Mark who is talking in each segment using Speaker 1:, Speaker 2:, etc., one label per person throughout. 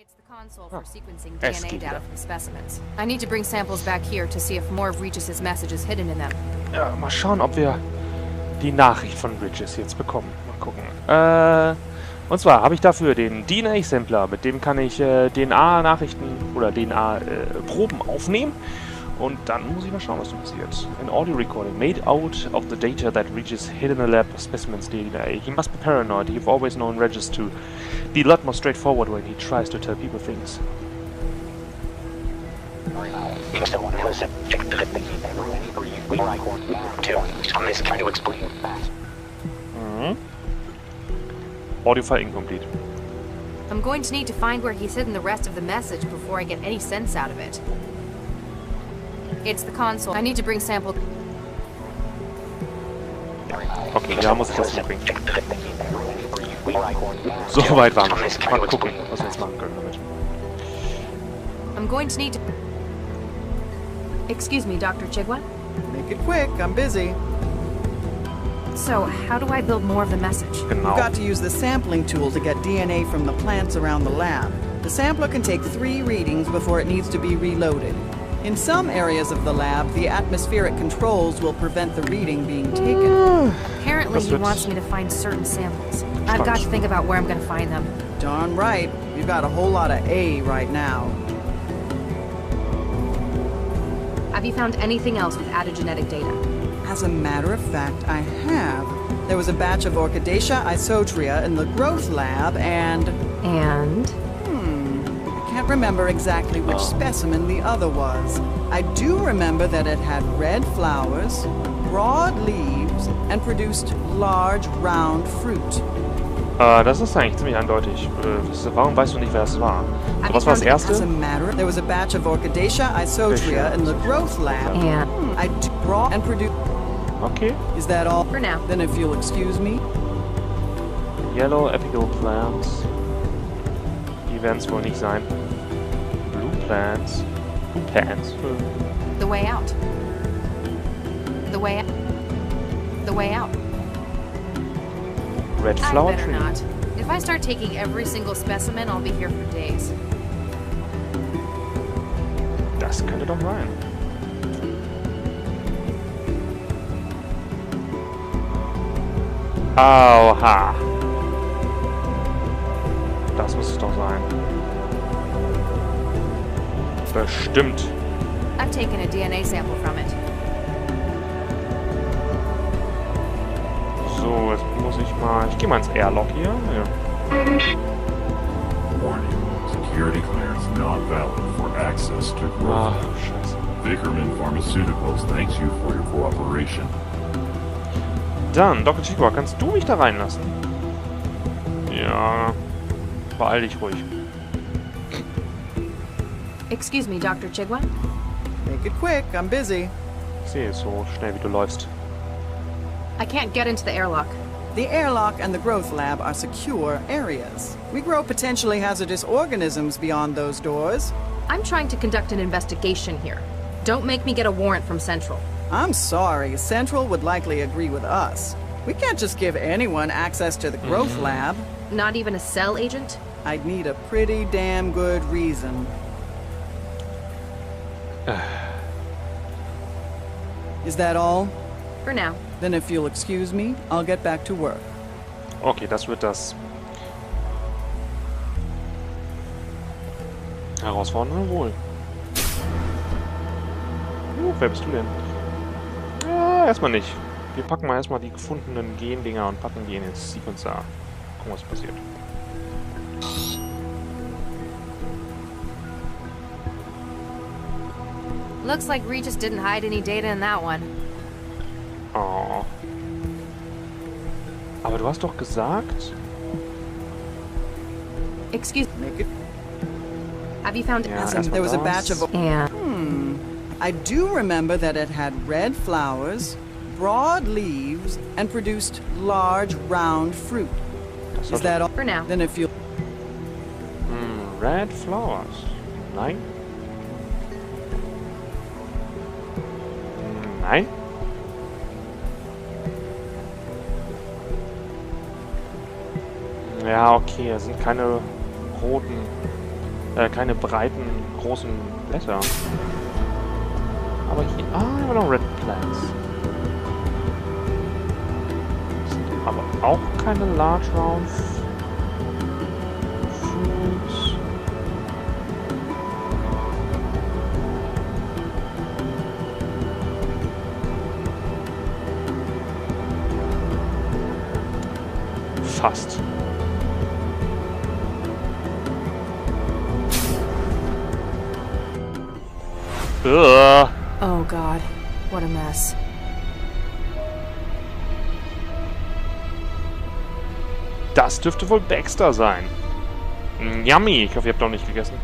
Speaker 1: It's the console for sequencing DNA data from specimens. I need to bring samples back here to see if more of Regis' message is hidden in them.
Speaker 2: Ja, mal schauen, ob wir die Nachricht von Regis jetzt bekommen. Mal gucken. Und zwar habe ich dafür den DNA-Sampler, mit dem kann ich DNA-Nachrichten oder DNA-Proben aufnehmen. Und dann muss ich mal schauen, was passiert. An audio recording made out of the data that Regis hid in the lab of specimens DNA. He must be paranoid. You've always known Regis to be a lot more straightforward when he tries to tell people things. Audio file incomplete.
Speaker 1: I'm going to need to find where he's hidden the rest of the message before I get any sense out of it. It's the console. I need to bring sample.
Speaker 2: Okay, da muss ich das hinkriegen. So weit waren wir. Mal gucken, was wir jetzt machen können damit.
Speaker 1: I'm going to need to... Excuse me, Dr. Chigwa?
Speaker 3: Make it quick, I'm busy.
Speaker 1: So, how do I build more of the message?
Speaker 2: Genau.
Speaker 3: You've got to use the sampling tool to get DNA from the plants around the lab. The sampler can take 3 readings before it needs to be reloaded. In some areas of the lab, the atmospheric controls will prevent the reading being taken.
Speaker 1: Apparently he wants me to find certain samples. I've got to think about where I'm going to find them.
Speaker 3: Darn right. We've got a whole lot of A right now.
Speaker 1: Have you found anything else with added genetic data?
Speaker 3: As a matter of fact, I have. There was a batch of Orchidaceae isotria in the growth lab and... I can't remember exactly which specimen the other was. I do remember that it had red flowers, broad leaves, and produced large, round fruit.
Speaker 2: Das ist eigentlich ziemlich eindeutig. Warum weißt du nicht, wer das war? So, was war das erste?
Speaker 3: As a matter, there was a batch of Orchidaceae isotria in the growth lab. I brought and produced...
Speaker 2: Okay.
Speaker 3: Is that all?
Speaker 1: For now.
Speaker 3: Then if you'll excuse me.
Speaker 2: Yellow apical plants. Die werden es wohl nicht sein. Blue plants. Blue plants.
Speaker 1: The way out. The way... The way out.
Speaker 2: Red flower
Speaker 1: I better
Speaker 2: tree.
Speaker 1: not. If I start taking every single specimen, I'll be here for days.
Speaker 2: Das könnte doch sein. Oha. Das muss es doch sein. Bestimmt.
Speaker 1: I've taken a DNA sample from it.
Speaker 2: So, jetzt muss ich mal... Ich gehe mal ins Airlock hier. Ja.
Speaker 4: Warning. Security clearance not valid for access to growth.
Speaker 2: Scheiße.
Speaker 4: Vickerman Pharmaceuticals thanks you for your cooperation.
Speaker 2: Dann, Dr. Chigwa, kannst du mich da reinlassen? Ja. Beeil dich ruhig.
Speaker 1: Excuse me, Dr. Chigwa?
Speaker 3: Make it quick, I'm busy.
Speaker 2: Ich sehe es so schnell, wie du läufst.
Speaker 1: I can't get into the airlock.
Speaker 3: The airlock and the growth lab are secure areas. We grow potentially hazardous organisms beyond those doors.
Speaker 1: I'm trying to conduct an investigation here. Don't make me get a warrant from Central.
Speaker 3: I'm sorry, Central would likely agree with us. We can't just give anyone access to the growth lab.
Speaker 1: Not even a cell agent?
Speaker 3: I'd need a pretty damn good reason. Is that all?
Speaker 1: For now.
Speaker 3: Then if you'll excuse me, I'll get back to work.
Speaker 2: Okay, das wird das Herausfordernde wohl. Wer bist du denn? Ja, erstmal nicht. Wir packen mal erstmal die gefundenen Gendinger und packen die in den Sequencer. Gucken, was passiert.
Speaker 1: Looks like Regis didn't hide any data in that one.
Speaker 2: Oh. Aber du hast doch gesagt...
Speaker 1: Excuse
Speaker 3: Make it.
Speaker 1: Have you found...
Speaker 2: Ja,
Speaker 3: There was a batch of...
Speaker 1: Yeah.
Speaker 3: I do remember that it had red flowers, broad leaves, and produced large, round fruit. Is that all?
Speaker 1: For now.
Speaker 3: Then if you...
Speaker 2: Red flowers. Nein. Nein. Ja, okay, es sind keine roten keine breiten, großen Blätter. Aber hier... Ah, immer noch Red Plants. Das sind aber auch keine Large Round Fruits. Fast.
Speaker 1: Oh God, what a mess.
Speaker 2: Das dürfte wohl Baxter sein. Yummy. Ich hoffe, ihr habt noch nicht gegessen.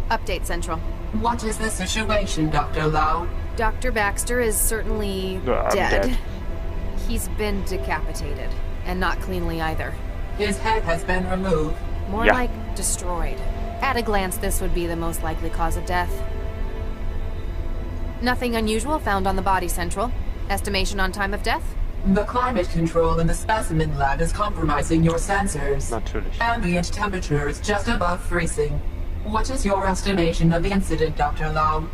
Speaker 1: Update Central.
Speaker 5: What is the situation, Dr. Lau?
Speaker 1: Dr. Baxter is certainly
Speaker 2: I'm
Speaker 1: dead.
Speaker 2: dead.
Speaker 1: He's been decapitated. And not cleanly either.
Speaker 5: His head has been removed.
Speaker 1: More
Speaker 2: Yeah.
Speaker 1: like destroyed. At a glance, this would be the most likely cause of death. Nothing unusual found on the body, Central. Estimation on time of death?
Speaker 5: The climate control in the specimen lab is compromising your sensors.
Speaker 2: Natürlich.
Speaker 5: Ambient temperature is just above freezing. What is your estimation of the incident, Dr. Lau?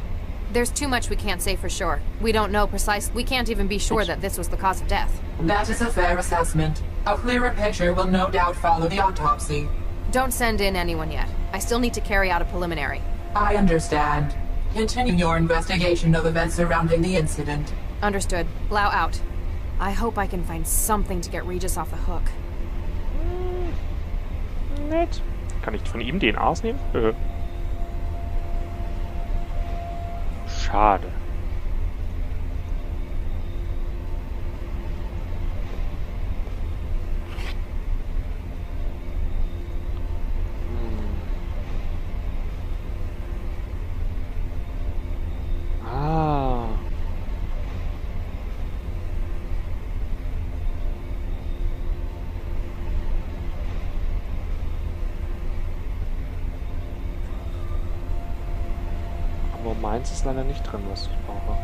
Speaker 1: There's too much we can't say for sure. We don't know precise. We can't even be sure that this was the cause of death.
Speaker 5: That is a fair assessment. A clearer picture will no doubt follow the autopsy.
Speaker 1: Don't send in anyone yet. I still need to carry out a preliminary.
Speaker 5: I understand. Continue your investigation of events surrounding the incident.
Speaker 1: Understood. Lau out. I hope I can find something to get Regis off the hook.
Speaker 2: Nett. Kann ich von ihm den Aas nehmen? Schade. Ah. Aber meins ist leider nicht drin, was ich brauche.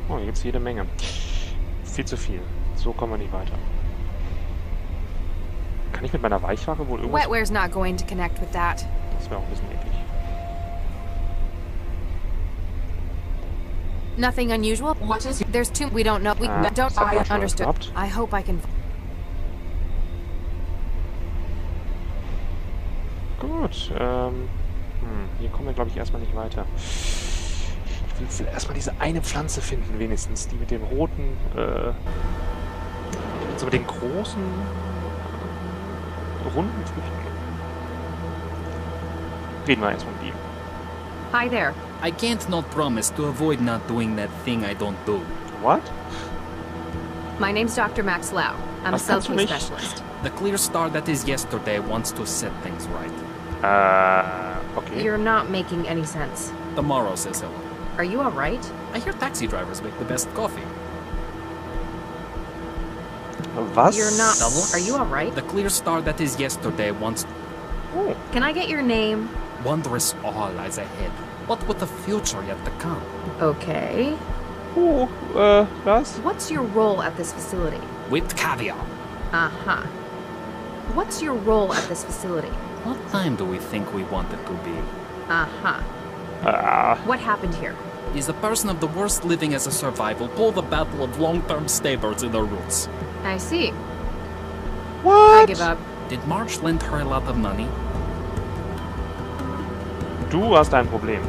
Speaker 2: Oh, hier gibt's jede Menge. Viel zu viel. So kommen wir nicht weiter. Kann ich mit meiner Weichware wohl irgendwas...
Speaker 1: Wetware's not going to connect with that.
Speaker 2: Das wäre auch ein bisschen eklig.
Speaker 1: Nothing unusual.
Speaker 5: What is
Speaker 1: There's too. We don't know. We don't.
Speaker 5: I
Speaker 1: Understood.
Speaker 2: gehabt.
Speaker 1: I hope I can.
Speaker 2: Gut, hier kommen wir, glaube ich, erstmal nicht weiter. Ich will erstmal diese eine Pflanze finden, wenigstens. Die mit den roten, so mit den großen, runden Früchten. Reden wir erstmal mit ihm.
Speaker 1: Hi there.
Speaker 6: I can't not promise to avoid not doing that thing I don't do.
Speaker 2: What?
Speaker 1: My name's Dr. Max Lau. I'm a
Speaker 2: Das kannst du
Speaker 1: selfie
Speaker 2: nicht.
Speaker 1: specialist.
Speaker 6: The clear star that is yesterday wants to set things right.
Speaker 2: Okay.
Speaker 1: You're not making any sense.
Speaker 6: Tomorrow says hello.
Speaker 1: Are you all right?
Speaker 6: I hear taxi drivers make the best coffee.
Speaker 2: Was?
Speaker 1: You're not.
Speaker 6: Double?
Speaker 1: Are you all right?
Speaker 6: The clear star that is yesterday wants
Speaker 2: Oh,
Speaker 1: Can I get your name?
Speaker 6: wondrous all lies ahead. What with the future yet to come?
Speaker 1: Okay.
Speaker 2: oh, was?
Speaker 1: What's your role at this facility?
Speaker 6: With caviar.
Speaker 1: Uh-huh. What's your role at this facility?
Speaker 6: What time do we think we want it to be?
Speaker 1: Uh-huh. What happened here?
Speaker 6: Is the person of the worst living as a survival pull the battle of long-term staybirds in their roots?
Speaker 1: I see.
Speaker 2: What?
Speaker 1: I give up.
Speaker 6: Did Marge lend her a lot of money?
Speaker 2: Du hast ein Problem.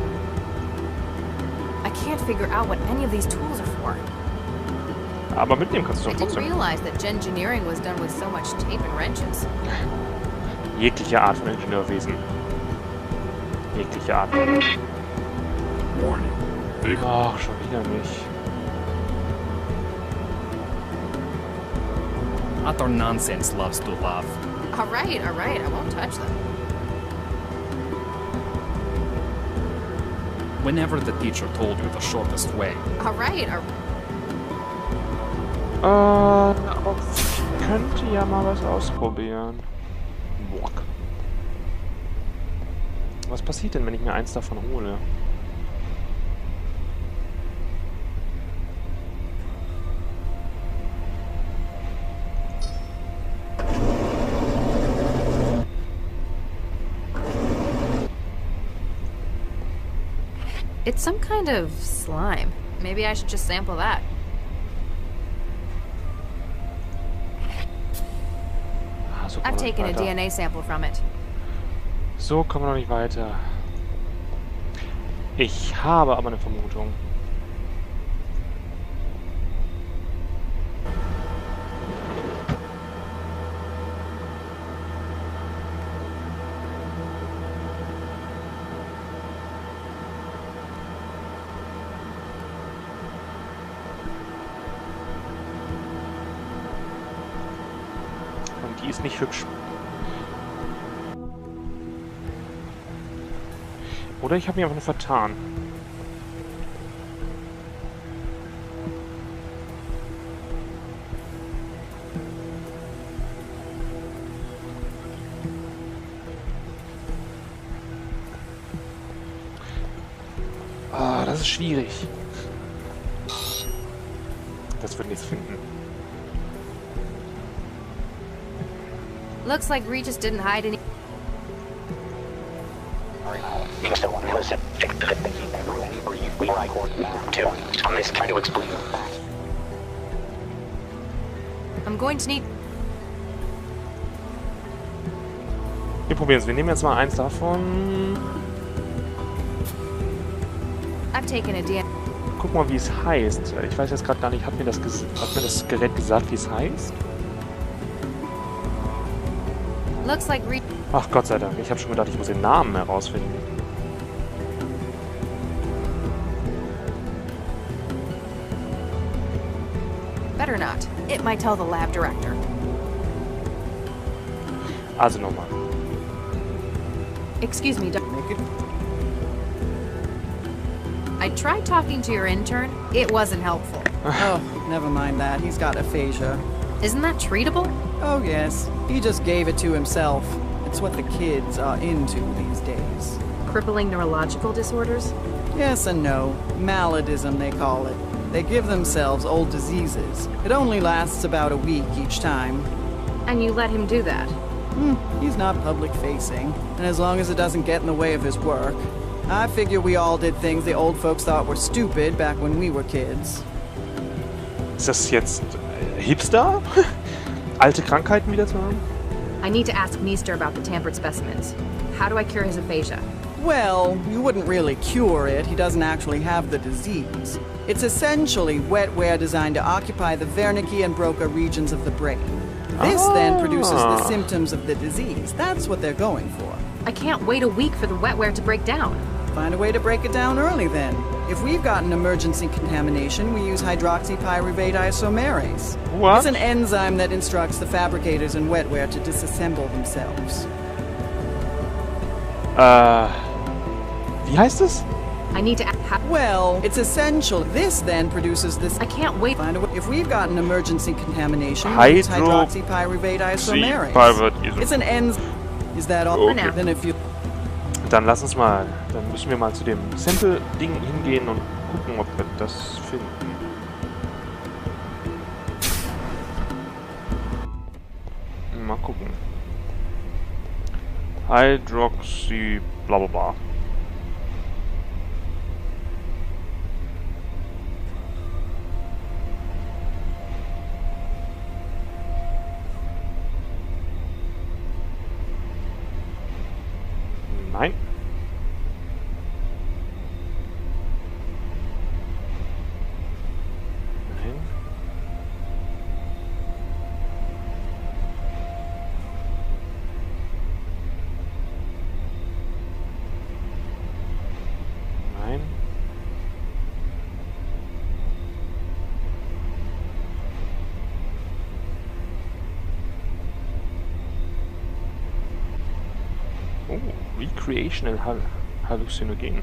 Speaker 1: I can't figure out what any of these tools are for.
Speaker 2: Aber mitnehmen kannst du
Speaker 1: I
Speaker 2: doch
Speaker 1: didn't
Speaker 2: trotzdem.
Speaker 1: realize that Gengineering was done with so much tape and wrenches.
Speaker 2: Jegliche Art von Ingenieurwesen. Jegliche Art.
Speaker 4: Warning. Big
Speaker 2: Ach, schon wieder nicht.
Speaker 6: Utter nonsense loves to laugh.
Speaker 1: All right, I won't touch them.
Speaker 6: Whenever the teacher told you the shortest way.
Speaker 1: All right.
Speaker 2: Aber ich könnte ja mal was ausprobieren. Bock. Was passiert denn, wenn ich mir eins davon hole?
Speaker 1: It's some kind of slime. Maybe I should just sample that.
Speaker 2: Ah, so
Speaker 1: I've
Speaker 2: kommen wir
Speaker 1: taken a
Speaker 2: nicht weiter.
Speaker 1: DNA sample from it.
Speaker 2: So kommen wir noch nicht weiter. Ich habe aber eine Vermutung. Und die ist nicht hübsch. Oder ich habe mich einfach nur vertan. Ah, das ist schwierig. Das wird nichts finden.
Speaker 1: Looks like Regis didn't hide any. I'm going to need.
Speaker 2: Wir probieren es. Wir nehmen jetzt mal eins davon.
Speaker 1: I've taken a DNA.
Speaker 2: Guck mal, wie es heißt. Ich weiß jetzt gerade gar nicht, hat mir das Gerät gesagt, wie es heißt?
Speaker 1: Looks like Regis.
Speaker 2: Ach Gott sei Dank. Ich habe schon gedacht, ich muss den Namen herausfinden.
Speaker 1: Better not. It might tell the lab director.
Speaker 2: Also nochmal.
Speaker 1: Excuse me, Doc.
Speaker 3: Make it.
Speaker 1: I tried talking to your intern. It wasn't helpful.
Speaker 3: Oh, never mind that. He's got aphasia.
Speaker 1: Isn't that treatable?
Speaker 3: Oh, yes. He just gave it to himself. It's what the kids are into these days.
Speaker 1: Crippling neurological disorders?
Speaker 3: Yes and no. Maladism, they call it. They give themselves old diseases. It only lasts about a week each time.
Speaker 1: And you let him do that?
Speaker 3: He's not public-facing, and as long as it doesn't get in the way of his work. I figure we all did things the old folks thought were stupid back when we were kids.
Speaker 2: Ist das jetzt Hipster? Alte Krankheiten wieder zu haben?
Speaker 1: I need to ask Meester about the tampered specimens. How do I cure his aphasia?
Speaker 3: Well, you wouldn't really cure it. He doesn't actually have the disease. It's essentially wetware designed to occupy the Wernicke and Broca regions of the brain. This then produces the symptoms of the disease. That's what they're going for.
Speaker 1: I can't wait a week for the wetware to break down.
Speaker 3: Find a way to break it down early then. If we've got an emergency contamination, we use hydroxypyruvate isomerase.
Speaker 2: What?
Speaker 3: It's an enzyme that instructs the fabricators in wetware to disassemble themselves.
Speaker 2: Wie heißt es?
Speaker 1: I need to.
Speaker 3: Well, it's essential. This then produces this.
Speaker 1: I can't wait.
Speaker 3: Find a way. If we've got an emergency contamination, we use hydroxypyruvate isomerase. It's an enzyme. Is that all?
Speaker 2: Okay.
Speaker 3: Then if you.
Speaker 2: Dann lass uns mal, dann müssen wir mal zu dem Sample-Ding hingehen und gucken, ob wir das finden. Mal gucken. Hydroxy blablabla. Nein. Nein. Nein. Oh, recreational hallucinogen.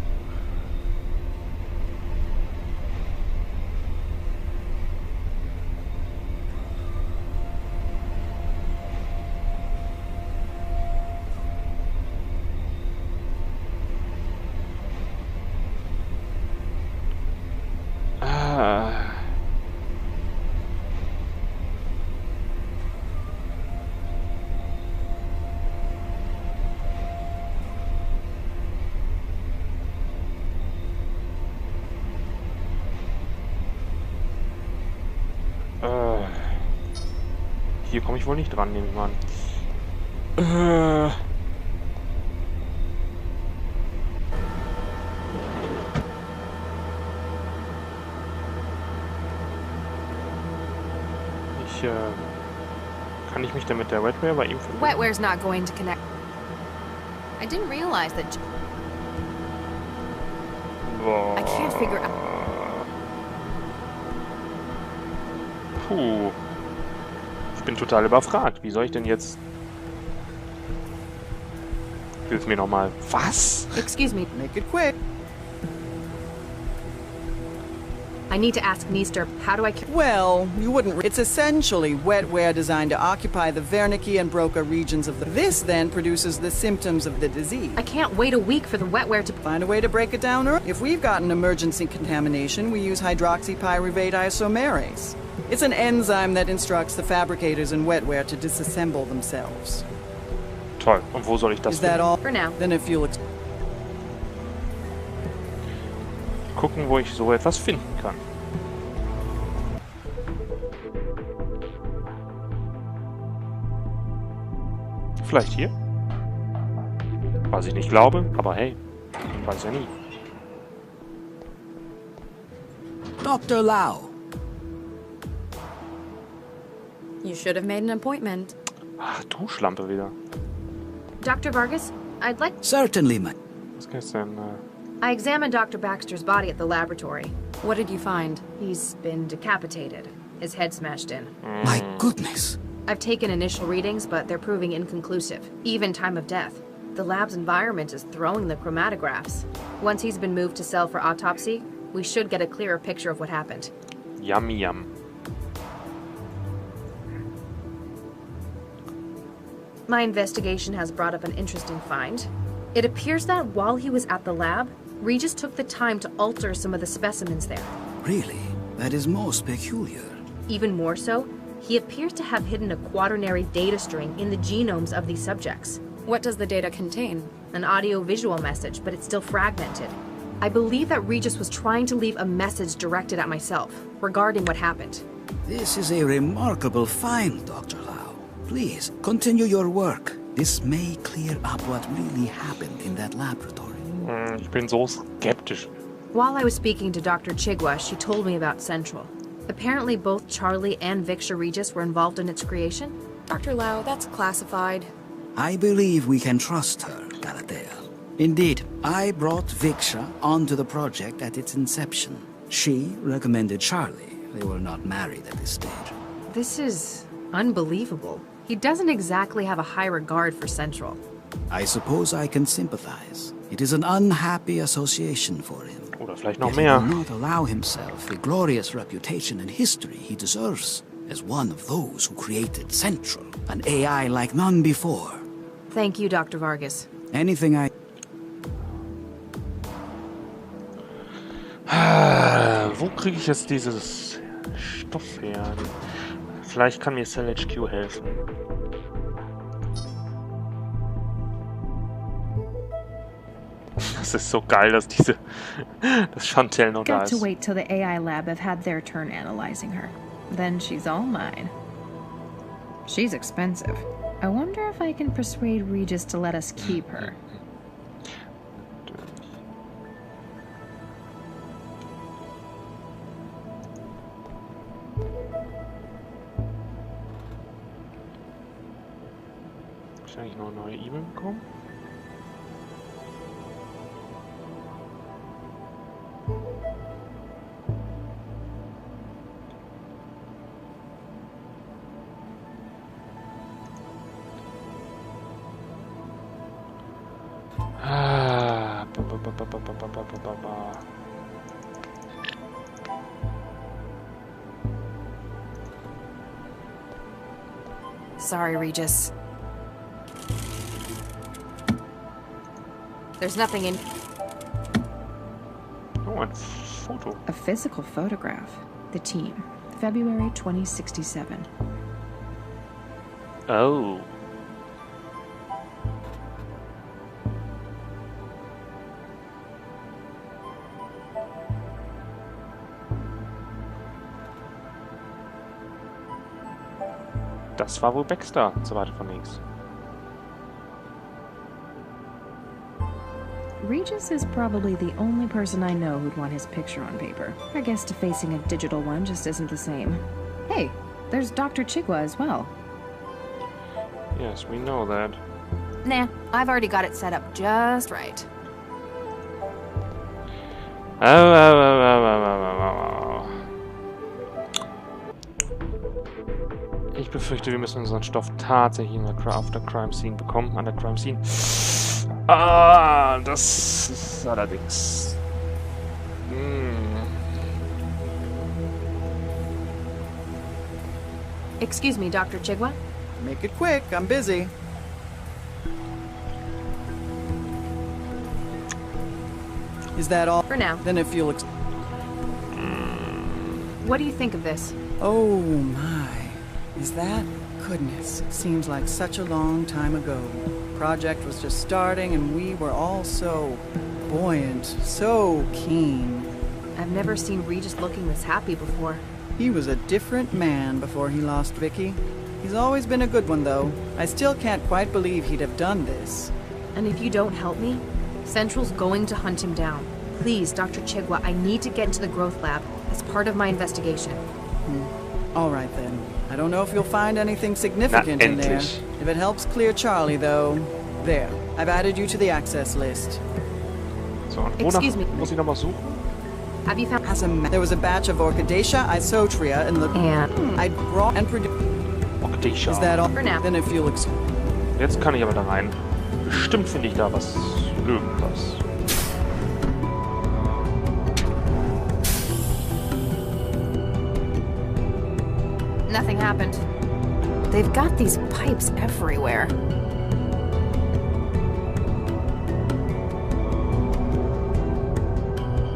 Speaker 2: Hier komme ich wohl nicht dran, nehme ich mal an. Kann ich mich denn mit der Wetware bei ihm verbinden?
Speaker 1: Wetware's not going to connect. I didn't realize that.
Speaker 2: Boah.
Speaker 1: I can't figure out.
Speaker 2: Puh. Ich bin total überfragt. Wie soll ich denn jetzt... Hilf mir nochmal. Was?
Speaker 1: Excuse me.
Speaker 3: Make it quick.
Speaker 1: I need to ask Neester, how do I...
Speaker 3: Well, you wouldn't. It's essentially wetware designed to occupy the Wernicke and Broca regions of the. This then produces the symptoms of the disease.
Speaker 1: I can't wait a week for the wetware to...
Speaker 3: Find a way to break it down early. If we've got an emergency contamination, we use hydroxypyruvate isomerase. It's an enzyme that instructs the fabricators in wetware to disassemble themselves.
Speaker 2: Toll. Und wo soll ich das
Speaker 3: Is that
Speaker 2: finden?
Speaker 3: all?
Speaker 1: For now.
Speaker 3: Then if you'll...
Speaker 2: Gucken, wo ich so etwas finden kann. Vielleicht hier? Was ich nicht glaube, aber hey, man weiß ja nie.
Speaker 7: Dr. Lau.
Speaker 8: You should have made an appointment.
Speaker 2: Ach, du Schlampe wieder.
Speaker 1: Dr. Vargas, I'd like...
Speaker 7: Certainly, my...
Speaker 2: Was gibt's denn?
Speaker 1: I examined Dr. Baxter's body at the laboratory.
Speaker 8: What did you find?
Speaker 1: He's been decapitated. His head smashed in.
Speaker 7: My goodness.
Speaker 1: I've taken initial readings, but they're proving inconclusive. Even time of death. The lab's environment is throwing the chromatographs. Once he's been moved to cell for autopsy, we should get a clearer picture of what happened.
Speaker 2: Yum, yum.
Speaker 1: My investigation has brought up an interesting find. It appears that while he was at the lab, Regis took the time to alter some of the specimens there.
Speaker 7: Really? That is most peculiar.
Speaker 1: Even more so, he appears to have hidden a quaternary data string in the genomes of these subjects.
Speaker 8: What does the data contain?
Speaker 1: An audio-visual message, but it's still fragmented. I believe that Regis was trying to leave a message directed at myself, regarding what happened.
Speaker 7: This is a remarkable find, Dr. Lau. Please, continue your work. This may clear up what really happened in that laboratory.
Speaker 2: Ich bin so skeptisch.
Speaker 1: While I was speaking to Dr. Chigwa, she told me about Central. Apparently both Charlie and Viksha Regis were involved in its creation.
Speaker 8: Dr. Lau, that's classified.
Speaker 7: I believe we can trust her, Galatea. Indeed, I brought Viksha onto the project at its inception. She recommended Charlie. They were not married at this stage.
Speaker 1: This is unbelievable. He doesn't exactly have a high regard for Central.
Speaker 7: I suppose I can sympathize. It is an unhappy association for him.
Speaker 2: Oder vielleicht noch
Speaker 7: Yet he
Speaker 2: mehr.
Speaker 7: will not allow himself the glorious reputation and history he deserves as one of those who created Central, an AI like none before.
Speaker 1: Thank you, Dr. Vargas.
Speaker 7: Anything I...
Speaker 2: Wo kriege ich jetzt dieses Stoff her? Vielleicht kann mir Cell HQ helfen. Das ist so geil, dass dass Chantel noch da
Speaker 9: Got to
Speaker 2: ist.
Speaker 9: wait till the AI lab have had their turn analyzing her. Then she's all mine. She's expensive. I wonder if I can persuade Regis to let us keep her.
Speaker 2: Wahrscheinlich noch eine neue E-Mail bekommen.
Speaker 1: Sorry, Regis. There's nothing in...
Speaker 2: Oh, ein Foto.
Speaker 9: A physical photograph. The team. February 2067.
Speaker 2: Oh. Das war wohl Baxter, so weiter von links.
Speaker 9: Regis is probably the only person I know who'd want his picture on paper. I guess defacing a digital one just isn't the same. Hey, there's Dr. Chigwa as well.
Speaker 2: Yes, we know that.
Speaker 1: Nah, I've already got it set up just right.
Speaker 2: Ich befürchte, wir müssen unseren Stoff tatsächlich auf der Crime Scene bekommen. An der Crime Scene. Ah, das ist allerdings...
Speaker 1: Excuse me, Dr. Chigwa?
Speaker 3: Make it quick, I'm busy. Is that all?
Speaker 1: For now.
Speaker 3: Then if you'll
Speaker 1: What do you think of this?
Speaker 3: Oh my. Is that? Goodness, it seems like such a long time ago. Project was just starting and we were all so buoyant, so keen.
Speaker 1: I've never seen Regis looking this happy before.
Speaker 3: He was a different man before he lost Vicky. He's always been a good one though. I still can't quite believe he'd have done this.
Speaker 1: And if you don't help me, Central's going to hunt him down. Please, Dr. Chigwa, I need to get into the growth lab as part of my investigation.
Speaker 3: All right then. I don't know if you'll find anything significant in there. If it helps clear Charlie though, there. I've added you to the access list.
Speaker 2: So, und wonach muss ich nochmal suchen?
Speaker 1: Have you found...
Speaker 3: There was a batch of Orchidaceae isotria in the...
Speaker 1: And...
Speaker 3: I brought and produced...
Speaker 2: Orchidaceae.
Speaker 3: Is that all?
Speaker 1: For now.
Speaker 3: Then if you'll...
Speaker 2: Jetzt kann ich aber da rein. Bestimmt finde ich da was. Irgendwas.
Speaker 1: Nothing happened. They've got these pipes everywhere.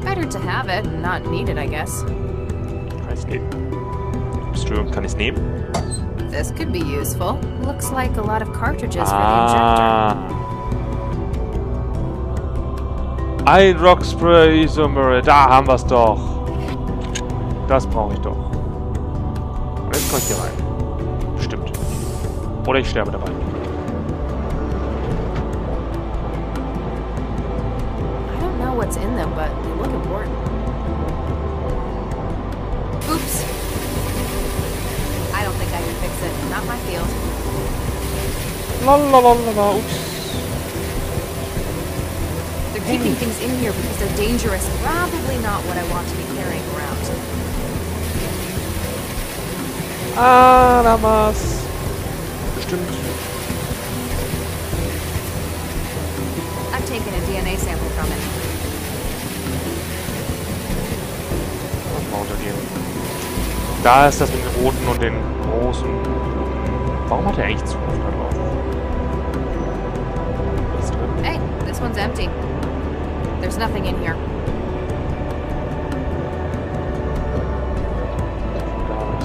Speaker 1: Better to have it and not need it, I guess.
Speaker 2: Kann ich's nehmen? Kann ich's nehmen?
Speaker 1: This could be useful. Looks like a lot of cartridges for the injector.
Speaker 2: Ein Rockspray Isomer, da haben wir's doch. Das brauche ich doch. Und jetzt komme ich hier rein. Stimmt. Oder ich sterbe dabei.
Speaker 1: I don't know what's in them, but they look important. Oops. I don't think I can fix it. Not my field.
Speaker 2: Lalalala, oops.
Speaker 1: They're keeping things in here because they're dangerous. Probably not what I want to be carrying around.
Speaker 2: Ah, da war's. Bestimmt.
Speaker 1: I've taken a DNA sample from it.
Speaker 2: Lass mal untergehen. Da ist das mit den roten und den großen. Warum hat er eigentlich Zugriff da drauf? Was ist drin?
Speaker 1: Hey, this one's empty. There's nothing in here.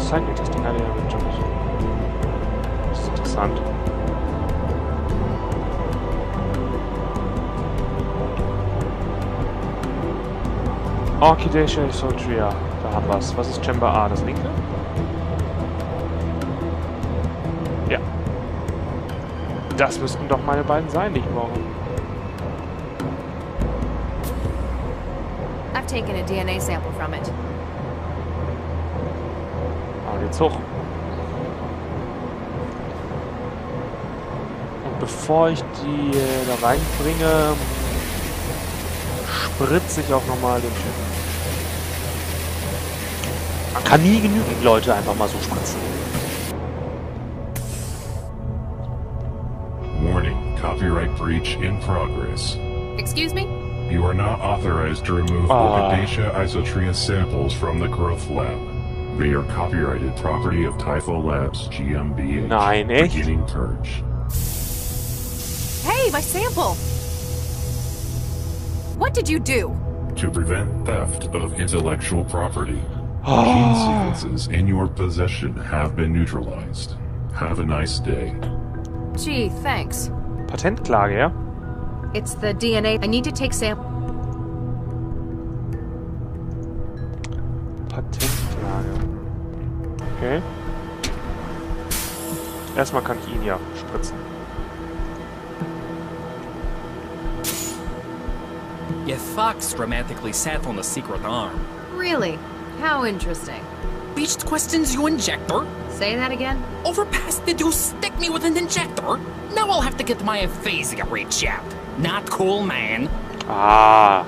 Speaker 2: Cycle-Testing hat er mit Jobs. Das ist interessant. Orchidaceae isotria. Da haben wir's. Was ist Chamber A? Das linke? Ja. Das müssten doch meine beiden sein, die ich brauche.
Speaker 1: I've taken a DNA sample from it.
Speaker 2: Jetzt hoch. Und bevor ich die da reinbringe, spritze ich auch nochmal den Chip. Man kann nie genügend Leute einfach mal so spritzen.
Speaker 4: Warning, copyright breach in progress.
Speaker 1: Excuse me?
Speaker 4: You are not authorized to remove Orchidaceae isotria samples from the growth lab. They are copyrighted property of Typho Labs GmbH.
Speaker 2: Nein, echt?
Speaker 4: Beginning purge.
Speaker 1: Hey, my sample! What did you do?
Speaker 4: To prevent theft of intellectual property, gene sequences in your possession have been neutralized. Have a nice day.
Speaker 1: Gee, thanks.
Speaker 2: Patentklage, ja?
Speaker 1: It's the DNA. I need to take sample.
Speaker 2: Patentklage. Okay. Erstmal kann ich ihn ja spritzen.
Speaker 6: Your fox dramatically sat on the secret arm.
Speaker 1: Really? How interesting.
Speaker 6: Beached questions, you injector?
Speaker 1: Say that again?
Speaker 6: Overpass, did you stick me with an injector? Now I'll have to get my aphasia rechecked. Not cool, man.
Speaker 2: Ah.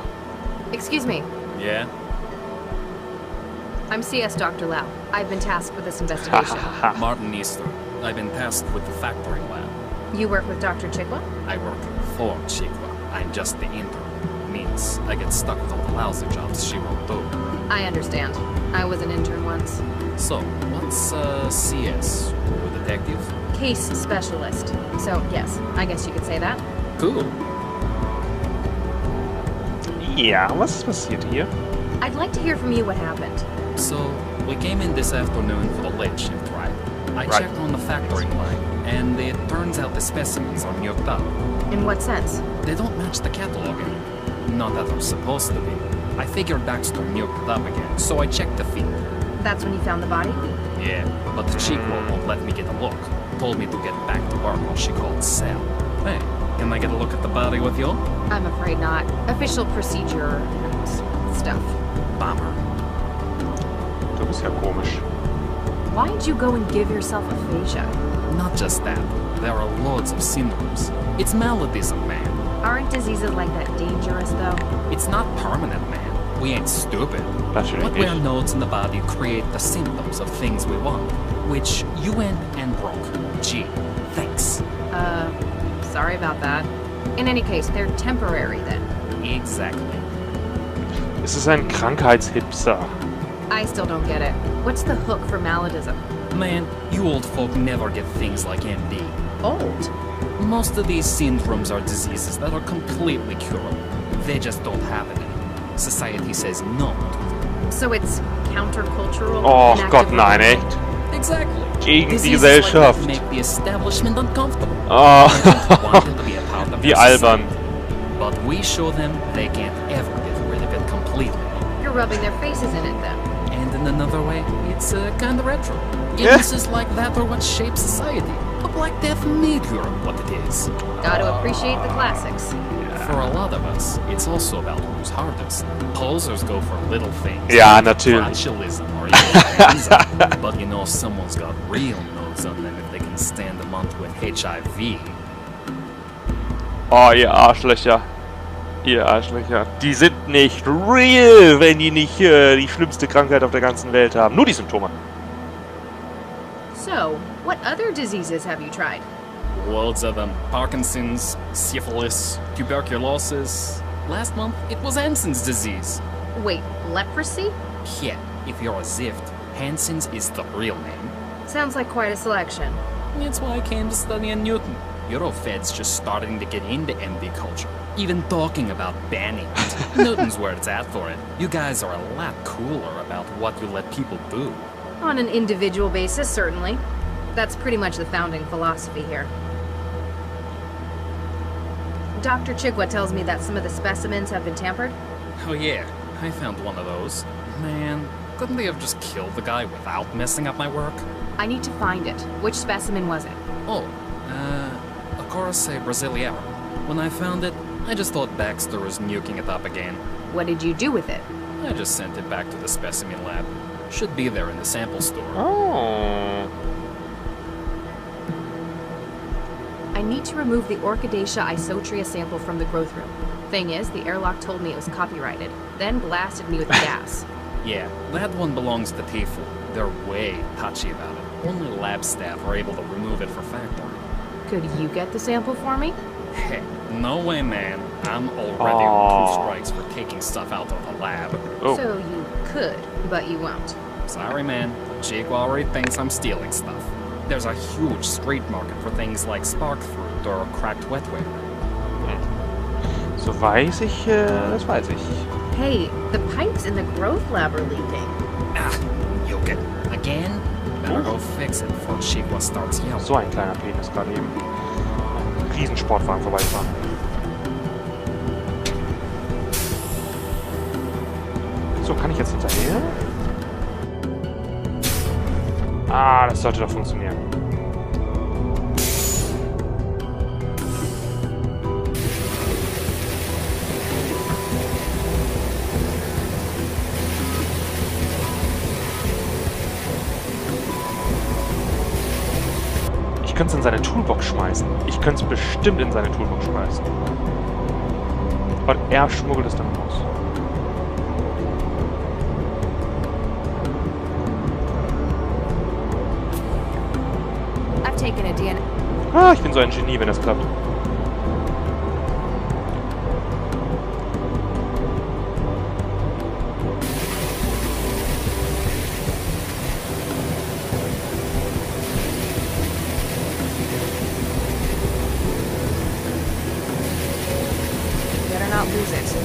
Speaker 1: Excuse me.
Speaker 6: Yeah?
Speaker 1: I'm CS Dr. Lau. I've been tasked with this investigation.
Speaker 6: Martin Easter. I've been tasked with the factoring lab.
Speaker 1: You work with Dr. Chigwa?
Speaker 6: I work for Chigwa. I'm just the intern. Means I get stuck with all the lousy jobs she won't do.
Speaker 1: I understand. I was an intern once.
Speaker 6: So, what's CS? You a detective?
Speaker 1: Case specialist. So, yes, I guess you could say that.
Speaker 6: Cool.
Speaker 2: Ja, was ist passiert hier?
Speaker 1: I'd like to hear from you what happened.
Speaker 6: So, we came in this afternoon for the late shift, right? I checked on the factoring line, and it turns out the specimens are nuked up.
Speaker 1: In what sense?
Speaker 6: They don't match the cataloging. Not that they're supposed to be. I figured Baxter nuked it up again, so I checked the feed.
Speaker 1: That's when you found the body?
Speaker 6: Yeah, but the Chigwa won't let me get a look. Told me to get back to work while she called Sal. Hey, can I get a look at the body with you?
Speaker 1: I'm afraid not. Official procedure stuff.
Speaker 6: Bummer.
Speaker 2: Du bist ja komisch.
Speaker 1: Why'd you go and give yourself aphasia?
Speaker 6: Not just that. There are loads of syndromes. It's maladies, man.
Speaker 1: Aren't diseases like that dangerous, though?
Speaker 6: It's not permanent, man. We ain't stupid.
Speaker 2: Natürlich
Speaker 6: What wear
Speaker 2: nicht.
Speaker 6: nodes in the body create the symptoms of things we want, which you went and broke. Gee, thanks.
Speaker 1: Sorry about that. In any case, they're temporary then.
Speaker 6: Exactly.
Speaker 2: Es ist ein Krankheitshipster.
Speaker 1: I still don't get it. What's the hook for maladism?
Speaker 6: Man, you old folk never get things like MD.
Speaker 1: Old?
Speaker 6: Most of these syndromes are diseases that are completely curable. They just don't happen anymore. Society says no to them.
Speaker 1: So it's countercultural?
Speaker 2: Oh
Speaker 1: and
Speaker 2: Gott,
Speaker 1: actively
Speaker 2: nein,
Speaker 1: wrong?
Speaker 2: echt?
Speaker 6: Exactly.
Speaker 2: Gegen die
Speaker 6: Diseases like that
Speaker 2: Gesellschaft.
Speaker 6: make the establishment uncomfortable.
Speaker 2: Oh.
Speaker 6: They don't want it to be a part of
Speaker 2: Wie
Speaker 6: their
Speaker 2: albern.
Speaker 6: society. But we show them they can't ever get rid of it completely.
Speaker 1: You're rubbing their faces in it then.
Speaker 6: And in another way, it's kind of retro.
Speaker 2: Yeah.
Speaker 6: Illnesses like that are what shape society. The Black Death made Europe what it is.
Speaker 1: Gotta appreciate the classics.
Speaker 6: For a lot of us, it's also about who's hardest. Posers go for little things.
Speaker 2: Ja, natürlich.
Speaker 6: Botulism or even But you know someone's got real nodes on them if they can stand a month with HIV.
Speaker 2: Oh, ihr Arschlöcher. Ihr Arschlöcher. Die sind nicht real, wenn die nicht die schlimmste Krankheit auf der ganzen Welt haben. Nur die Symptome.
Speaker 1: So, what other diseases have you tried?
Speaker 6: Loads of them. Parkinson's, syphilis, tuberculosis. Last month, it was Hansen's disease.
Speaker 1: Wait, leprosy?
Speaker 6: Yeah, if you're a Zift, Hansen's is the real name.
Speaker 1: Sounds like quite a selection.
Speaker 6: That's why I came to study in Newton. Eurofed's just starting to get into MD culture. Even talking about banning it. Newton's where it's at for it. You guys are a lot cooler about what you let people do.
Speaker 1: On an individual basis, certainly. That's pretty much the founding philosophy here. Dr. Chigwa tells me that some of the specimens have been tampered.
Speaker 6: Oh yeah, I found one of those. Man, couldn't they have just killed the guy without messing up my work?
Speaker 1: I need to find it. Which specimen was it?
Speaker 6: Oh, a Corsair Brasileiro. When I found it, I just thought Baxter was nuking it up again.
Speaker 1: What did you do with it?
Speaker 6: I just sent it back to the specimen lab. Should be there in the sample store.
Speaker 2: Oh.
Speaker 1: I need to remove the Orchidaceae isotria sample from the growth room. Thing is, the airlock told me it was copyrighted, then blasted me with the gas.
Speaker 6: Yeah, that one belongs to Tifu. They're way touchy about it. Only lab staff are able to remove it for factory.
Speaker 1: Could you get the sample for me?
Speaker 6: Hey, no way, man. I'm already on 2 strikes for taking stuff out of the lab.
Speaker 2: Oh.
Speaker 1: So you could, but you won't.
Speaker 6: Sorry, man. Jake already thinks I'm stealing stuff. There's a huge street market for things like spark fruit or cracked wetware.
Speaker 2: So weiß ich, das weiß ich.
Speaker 1: Hey, the pipes in the growth lab are leaking.
Speaker 6: Ah, Yoke. Again? Better go fix it before Chigwa starts yelling.
Speaker 2: So ein kleiner Penis gerade eben. Ein Riesensportwagen vorbeifahren. So, kann ich jetzt hinterher? Ah, das sollte doch funktionieren. könnte es in seine Toolbox schmeißen. Ich könnte es bestimmt in seine Toolbox schmeißen. Und er schmuggelt es dann raus.
Speaker 1: I've taken a DNA.
Speaker 2: Ah, ich bin so ein Genie, wenn das klappt.
Speaker 1: Better not lose it.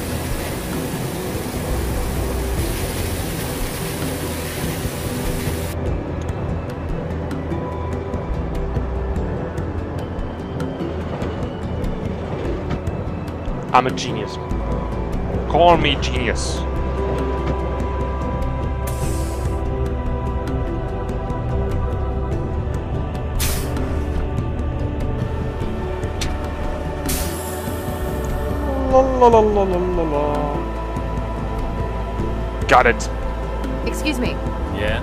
Speaker 2: I'm a genius. Call me genius. Got it.
Speaker 1: Excuse me.
Speaker 6: Yeah?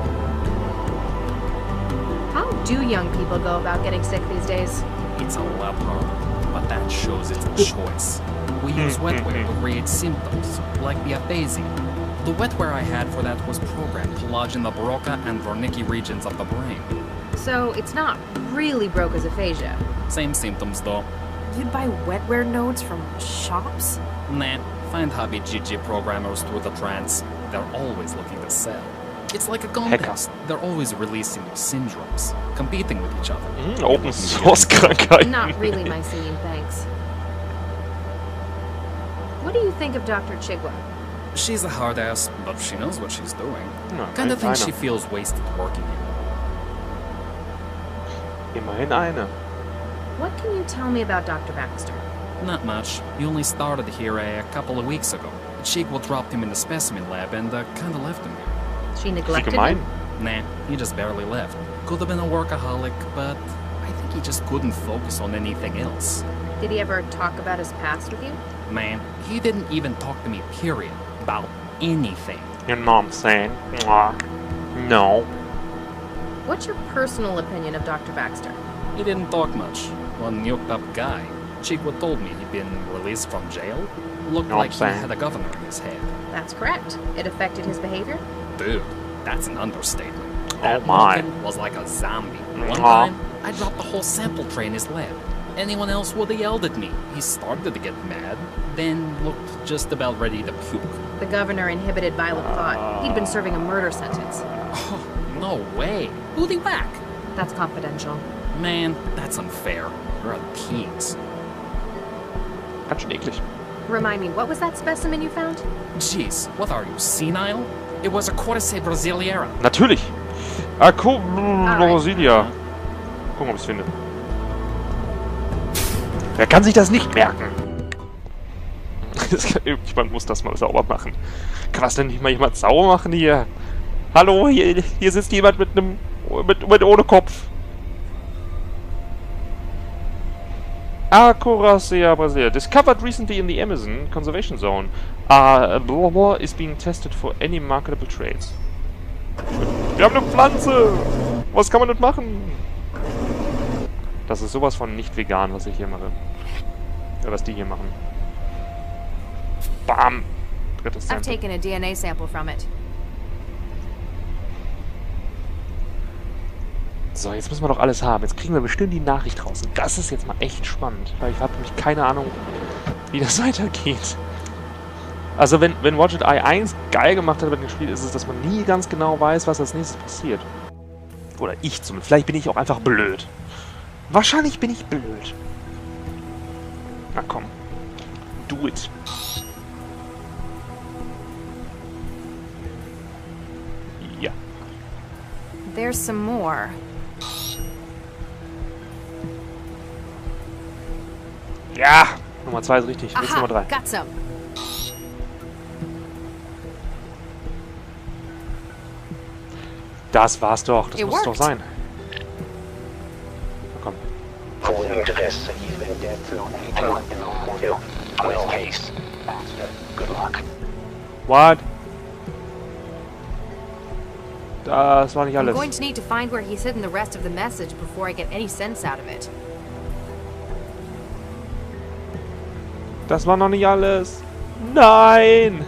Speaker 1: How do young people go about getting sick these days?
Speaker 6: It's a lot harder, but that shows it's a choice. We use wetware to create symptoms, like the aphasia. The wetware I had for that was programmed to lodge in the Broca and Wernicke regions of the brain.
Speaker 1: So it's not really Broca's aphasia.
Speaker 6: Same symptoms though.
Speaker 8: You'd buy wetware nodes from shops?
Speaker 6: Nah, find hobby GG programmers through the trans. They're always looking to sell. It's like a contest. They're always releasing new syndromes, competing with each other.
Speaker 2: Open Source Krankheiten.
Speaker 1: Not really my scene, thanks. What do you think of Dr. Chigwa?
Speaker 6: She's a hard ass, but she knows what she's doing.
Speaker 2: No,
Speaker 6: Kinda
Speaker 2: I
Speaker 6: think
Speaker 2: know.
Speaker 6: she feels wasted working here.
Speaker 2: Immerhin eine.
Speaker 1: What can you tell me about Dr. Baxter?
Speaker 6: Not much. He only started here a couple of weeks ago. Chigwa dropped him in the specimen lab and kinda left him here.
Speaker 1: She
Speaker 2: Ist sie
Speaker 1: neglected
Speaker 2: gemein?
Speaker 1: him?
Speaker 6: Nah, he just barely left. Could have been a workaholic, but I think he just couldn't focus on anything else.
Speaker 1: Did he ever talk about his past with you?
Speaker 6: Man, he didn't even talk to me, period, about anything.
Speaker 2: You know what I'm saying? Mwah. No.
Speaker 1: What's your personal opinion of Dr. Baxter?
Speaker 6: He didn't talk much. One nuked up guy. Chigwa told me he'd been released from jail. Looked
Speaker 2: No,
Speaker 6: like
Speaker 2: I'm
Speaker 6: he
Speaker 2: saying.
Speaker 6: had a governor in his head.
Speaker 1: That's correct. It affected his behavior?
Speaker 6: Dude, that's an understatement.
Speaker 2: Oh
Speaker 6: That
Speaker 2: my.
Speaker 6: Morgan was like a zombie. One
Speaker 2: Aw.
Speaker 6: time, I dropped the whole sample tray in his lab. Anyone else would have yelled at me. He started to get mad, then looked just about ready to puke.
Speaker 1: The governor inhibited violent thought. He'd been serving a murder sentence.
Speaker 6: Oh, no way. Who'd he whack?
Speaker 1: That's confidential.
Speaker 6: Man, that's unfair. We're teens.
Speaker 2: Ganz schön eklig.
Speaker 1: Remind me, what was that specimen you found?
Speaker 6: Jeez, what are you, senile? It was a Cordyceps brasiliera.
Speaker 2: Natürlich. Brasilia. Gucken, ob ich es finde. Wer kann sich das nicht merken? Irgendjemand muss das mal sauber machen. Kann das denn nicht mal jemand sauber machen hier? Hallo, hier sitzt jemand mit einem... mit ohne Kopf. Cordyceps brasilia. Discovered recently in the Amazon Conservation Zone. Blah blah is being tested for any marketable traits. Wir haben eine Pflanze! Was kann man damit machen? Das ist sowas von nicht vegan, was ich hier mache. Ja, was die hier machen. Bam! Drittes
Speaker 1: I've
Speaker 2: Sample.
Speaker 1: taken a DNA sample from it.
Speaker 2: So, jetzt müssen wir doch alles haben. Jetzt kriegen wir bestimmt die Nachricht raus. Und das ist jetzt mal echt spannend. Weil ich habe nämlich keine Ahnung, wie das weitergeht. Also wenn Watch It Eye 1 geil gemacht hat bei dem Spiel, ist es, dass man nie ganz genau weiß, was als nächstes passiert. Oder ich zumindest. Vielleicht bin ich auch einfach blöd. Wahrscheinlich bin ich blöd. Na komm. Do it. Ja.
Speaker 1: There's some more.
Speaker 2: Ja! Nummer 2 ist richtig. Jetzt
Speaker 1: Aha,
Speaker 2: Nummer 3.
Speaker 1: got some.
Speaker 2: Das war's doch. Das
Speaker 1: It
Speaker 2: muss es doch
Speaker 1: worked.
Speaker 2: sein. Na komm. What? Das war nicht
Speaker 1: I'm
Speaker 2: alles.
Speaker 1: going to need to find where he's hidden the rest of the message before I get any sense out of it.
Speaker 2: Das war noch nicht alles. Nein!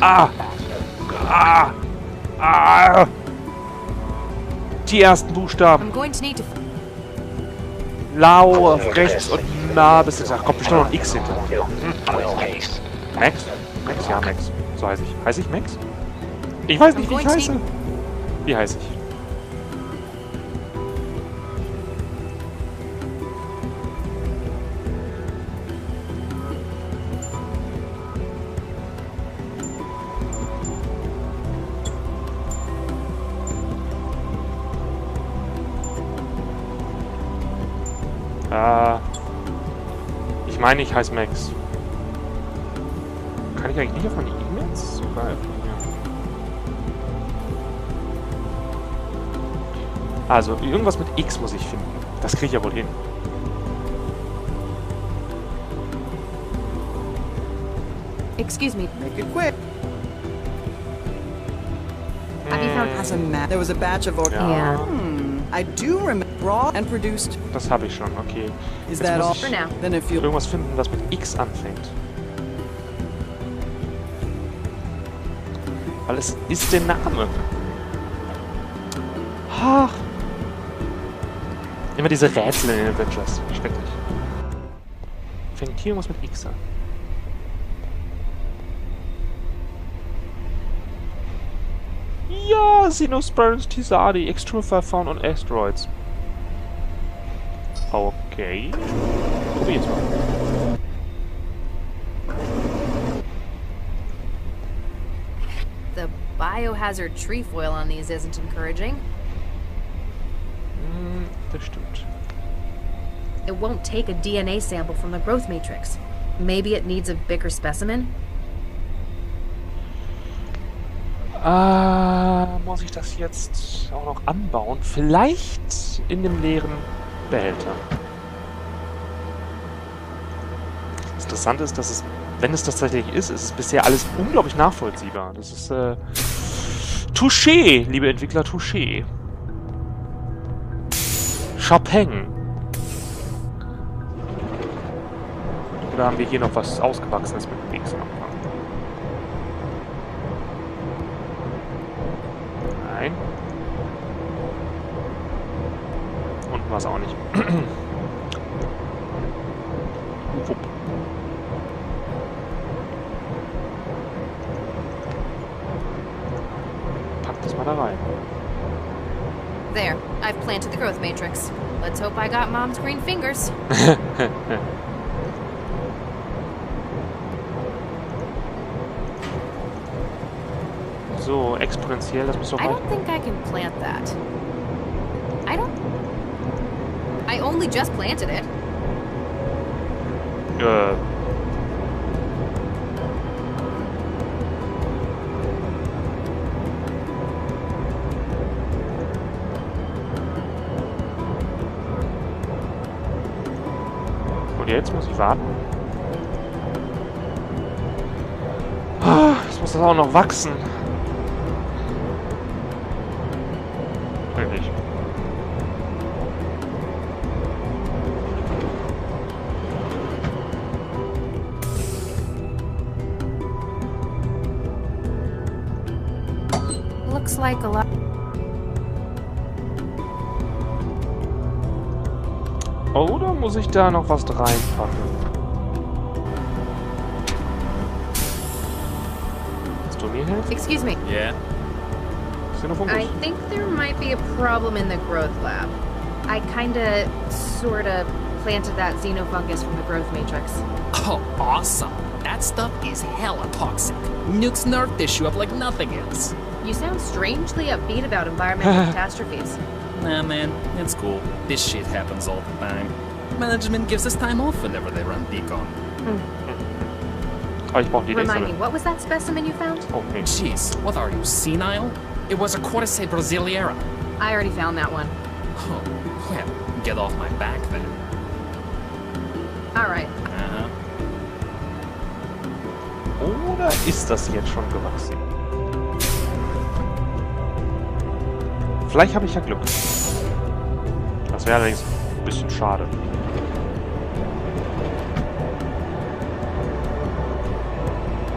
Speaker 2: Ah! Ah! Ah! Die ersten Buchstaben.
Speaker 1: I'm going to need to...
Speaker 2: Lau auf rechts und na bis jetzt. Ach, kommt bestimmt noch ein X hinter. Max? Max? Ja, Max. So heiße ich. Heiße ich Max? Ich weiß nicht, wie ich heiße. Wie heiße ich? Ich meine, ich heiße Max. Kann ich eigentlich nicht auf meine E-Mails? Also, irgendwas mit X muss ich finden. Das kriege ich ja wohl hin.
Speaker 1: Excuse me.
Speaker 3: Make it quick.
Speaker 1: Have you found...
Speaker 3: As a map, there was a batch of
Speaker 1: Yeah.
Speaker 3: I do remember raw and produced.
Speaker 2: Das habe ich schon, okay.
Speaker 3: Is
Speaker 2: Jetzt
Speaker 3: that
Speaker 2: muss
Speaker 3: all?
Speaker 2: ich
Speaker 1: For now.
Speaker 3: Then if you
Speaker 2: irgendwas finden, was mit X anfängt. Weil es ist der Name. Ach. Immer diese Rätsel in den Adventures. Schrecklich. Fängt hier irgendwas mit X an. Ja, Xenosperms Tisadi, extruder found on asteroids. Okay. Probier's mal.
Speaker 1: The biohazard trefoil on these isn't encouraging.
Speaker 2: Das stimmt.
Speaker 1: It won't take a DNA sample from the growth matrix. Maybe it needs a bigger specimen?
Speaker 2: Muss ich das jetzt auch noch anbauen? Vielleicht in dem leeren Behälter. Das Interessante ist, dass es, wenn es das tatsächlich ist, ist es bisher alles unglaublich nachvollziehbar. Das ist, Touché, liebe Entwickler, Touché. Chopin. Oder haben wir hier noch was Ausgewachsenes mit dem X am Anfang? Nein. Unten war es auch nicht. Wupp. Pack das mal da rein.
Speaker 1: There, I've planted the growth matrix. Let's hope I got Mom's green fingers.
Speaker 2: So, exponentiell, das muss doch
Speaker 1: I
Speaker 2: mal...
Speaker 1: don't think I can plant that. I only just planted it.
Speaker 2: Und jetzt muss ich warten. Jetzt muss das auch noch wachsen. Eigentlich.
Speaker 1: Looks like a lot.
Speaker 2: Oder muss ich da noch was reinpacken? Willst du mir helfen?
Speaker 1: Excuse me.
Speaker 6: Yeah?
Speaker 2: Xenophobus?
Speaker 1: I think there might be a problem in the growth lab. I kinda, sorta planted that xenofungus from the growth matrix.
Speaker 6: Oh, awesome. That stuff is hella toxic. Nukes nerve tissue up like nothing else.
Speaker 1: You sound strangely upbeat about environmental catastrophes.
Speaker 6: Nah, man, it's cool. This shit happens all the time. Management gives us time off whenever they run decon.
Speaker 2: Aber ich brauche die
Speaker 1: Remind me,
Speaker 2: nächste.
Speaker 1: what was that specimen you found?
Speaker 2: Okay.
Speaker 6: Jeez, what are you, senile? It was a Cordyceps brasiliera.
Speaker 1: I already found that one.
Speaker 6: Oh, well, get off my back then.
Speaker 1: Alright.
Speaker 2: Oder ist das jetzt schon gewachsen? Vielleicht habe ich ja Glück. Das wäre allerdings ein bisschen schade.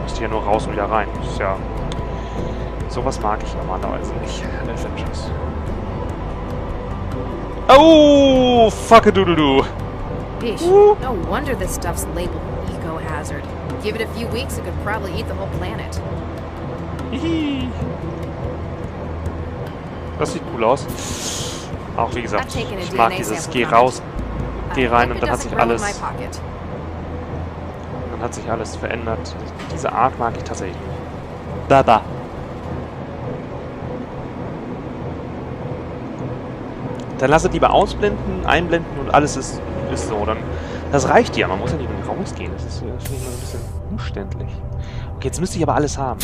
Speaker 2: Müsste ja nur raus und wieder rein. Das ist ja... Sowas mag ich normalerweise nicht. Adventures. Oh, fuck-a-doodle-doo.
Speaker 1: Yeesh. No wonder this stuff's labeled eco-hazard. Give it a few weeks, it could probably eat the whole planet.
Speaker 2: Hihi. Das sieht cool aus. Auch wie gesagt, ich mag dieses Geh raus, geh rein und dann hat sich alles... Dann hat sich alles verändert. Diese Art mag ich tatsächlich. Da. Dann lass es lieber ausblenden, einblenden und alles ist so. Dann, das reicht ja, man muss ja nicht mehr rausgehen. Das ist finde ich mal ein bisschen umständlich. Okay, jetzt müsste ich aber alles haben.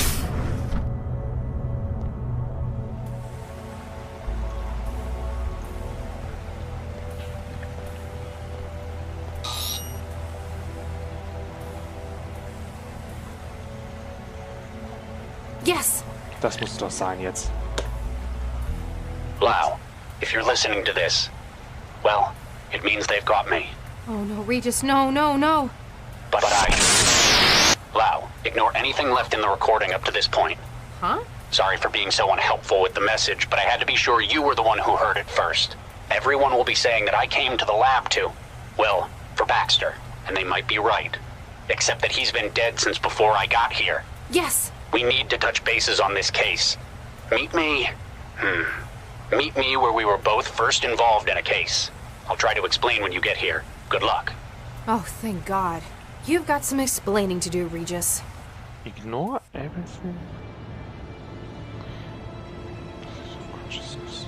Speaker 1: Yes!
Speaker 2: Das muss doch sein jetzt.
Speaker 10: Lau, if you're listening to this, well, it means they've got me.
Speaker 1: Oh no, Regis, no.
Speaker 10: But Lau, ignore anything left in the recording up to this point.
Speaker 1: Huh?
Speaker 10: Sorry for being so unhelpful with the message, but I had to be sure you were the one who heard it first. Everyone will be saying that I came to the lab for Baxter, and they might be right. Except that he's been dead since before I got here.
Speaker 1: Yes!
Speaker 10: We need to touch bases on this case. Meet me where we were both first involved in a case. I'll try to explain when you get here. Good luck.
Speaker 1: Oh, thank God. You've got some explaining to do, Regis.
Speaker 2: Ignore everything. Consciousness.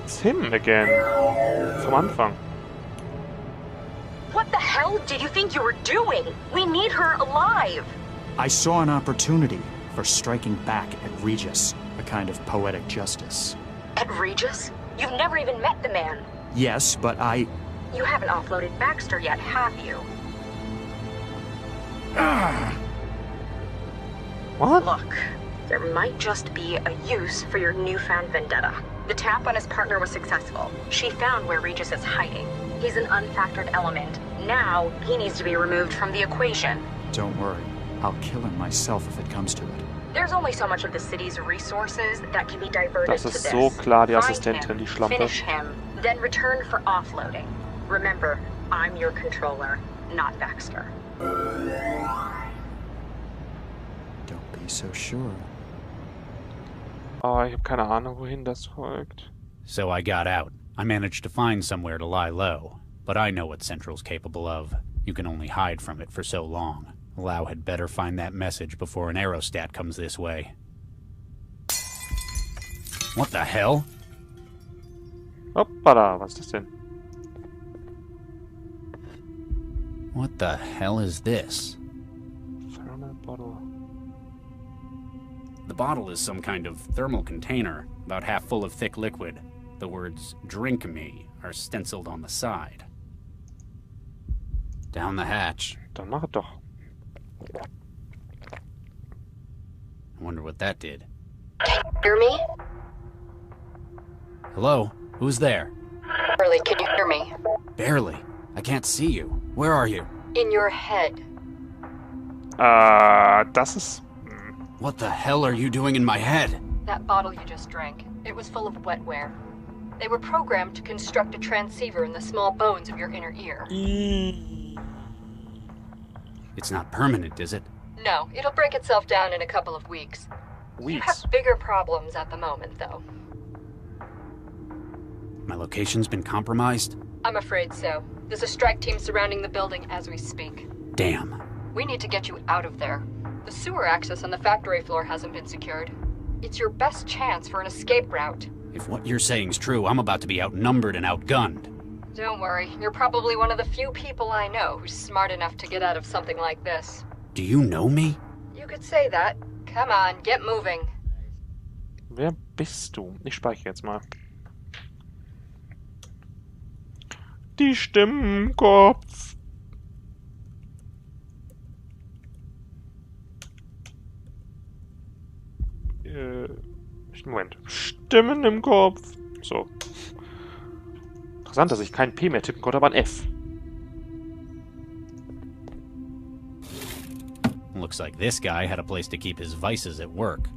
Speaker 2: It's him again. Vom Anfang.
Speaker 11: What the hell did you think you were doing? We need her alive!
Speaker 12: I saw an opportunity for striking back at Regis, a kind of poetic justice.
Speaker 11: At Regis? You've never even met the man.
Speaker 12: Yes, but
Speaker 11: You haven't offloaded Baxter yet, have you?
Speaker 2: What?
Speaker 11: Look, there might just be a use for your newfound vendetta. The tap on his partner was successful. She found where Regis is hiding. He's an unfactored element. Now, he needs to be removed from the equation.
Speaker 12: Don't worry. I'll kill him myself if it comes to it.
Speaker 11: There's only so much of the city's resources that can be diverted
Speaker 2: Das
Speaker 11: to
Speaker 2: ist
Speaker 11: this.
Speaker 2: so klar, die
Speaker 11: Find
Speaker 2: Assistentin, die
Speaker 11: him,
Speaker 2: Schlampe.
Speaker 11: finish him, then return for offloading. Remember, I'm your controller, not Baxter.
Speaker 12: Don't be so sure.
Speaker 2: Oh, ich habe keine Ahnung, wohin das folgt.
Speaker 13: So I got out. I managed to find somewhere to lie low. But I know what Central's capable of. You can only hide from it for so long. Lau had better find that message before an aerostat comes this way. What the hell?
Speaker 2: Hoppala, was ist das denn?
Speaker 13: What the hell is this?
Speaker 2: Bottle.
Speaker 13: The bottle is some kind of thermal container, about half full of thick liquid. The words, "Drink me," are stenciled on the side. Down the hatch.
Speaker 2: Dann mach es doch.
Speaker 13: I wonder what that did.
Speaker 11: Hear me?
Speaker 13: Hello? Who's there?
Speaker 11: Barely, can you hear me?
Speaker 13: Barely. I can't see you. Where are you?
Speaker 11: In your head.
Speaker 2: Das ist...
Speaker 13: What the hell are you doing in my head?
Speaker 11: That bottle you just drank, it was full of wetware. They were programmed to construct a transceiver in the small bones of your inner ear.
Speaker 13: It's not permanent, is it?
Speaker 11: No, it'll break itself down in a couple of weeks. You have bigger problems at the moment, though.
Speaker 13: My location's been compromised?
Speaker 11: I'm afraid so. There's a strike team surrounding the building as we speak.
Speaker 13: Damn.
Speaker 11: We need to get you out of there. The sewer access on the factory floor hasn't been secured. It's your best chance for an escape route.
Speaker 13: If what you're saying's true, I'm about to be outnumbered and outgunned.
Speaker 11: Don't worry, you're probably one of the few people I know who's smart enough to get out of something like this.
Speaker 13: Do you know me?
Speaker 11: You could say that. Come on, get moving.
Speaker 2: Wer bist du? Ich speichere jetzt mal. Die Stimmen im Kopf. Moment. Stimmen im Kopf. So. Interessant, dass ich kein P mehr tippen konnte, aber ein F.
Speaker 13: Looks like this guy had a place to keep his vices at work.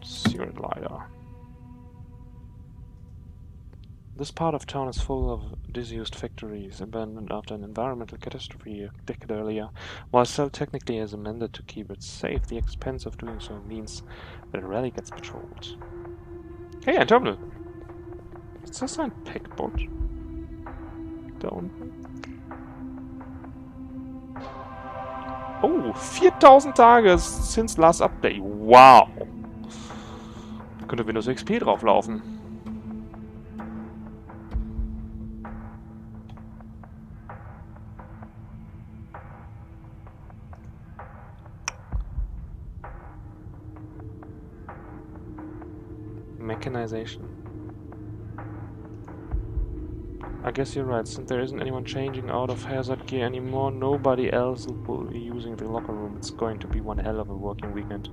Speaker 2: Secret lighter. This part of town is full of disused factories, abandoned after an environmental catastrophe a decade earlier. While still technically is amended to keep it safe, the expense of doing so means that it rarely gets patrolled. Hey, ein Terminal! Ist das ein Packbot? Da unten? Oh, 4000 Tage since last update. Wow! Da könnte Windows XP drauflaufen. Mechanization. I guess you're right, since there isn't anyone changing out of hazard gear anymore, nobody else will be using the locker room. It's going to be one hell of a working weekend.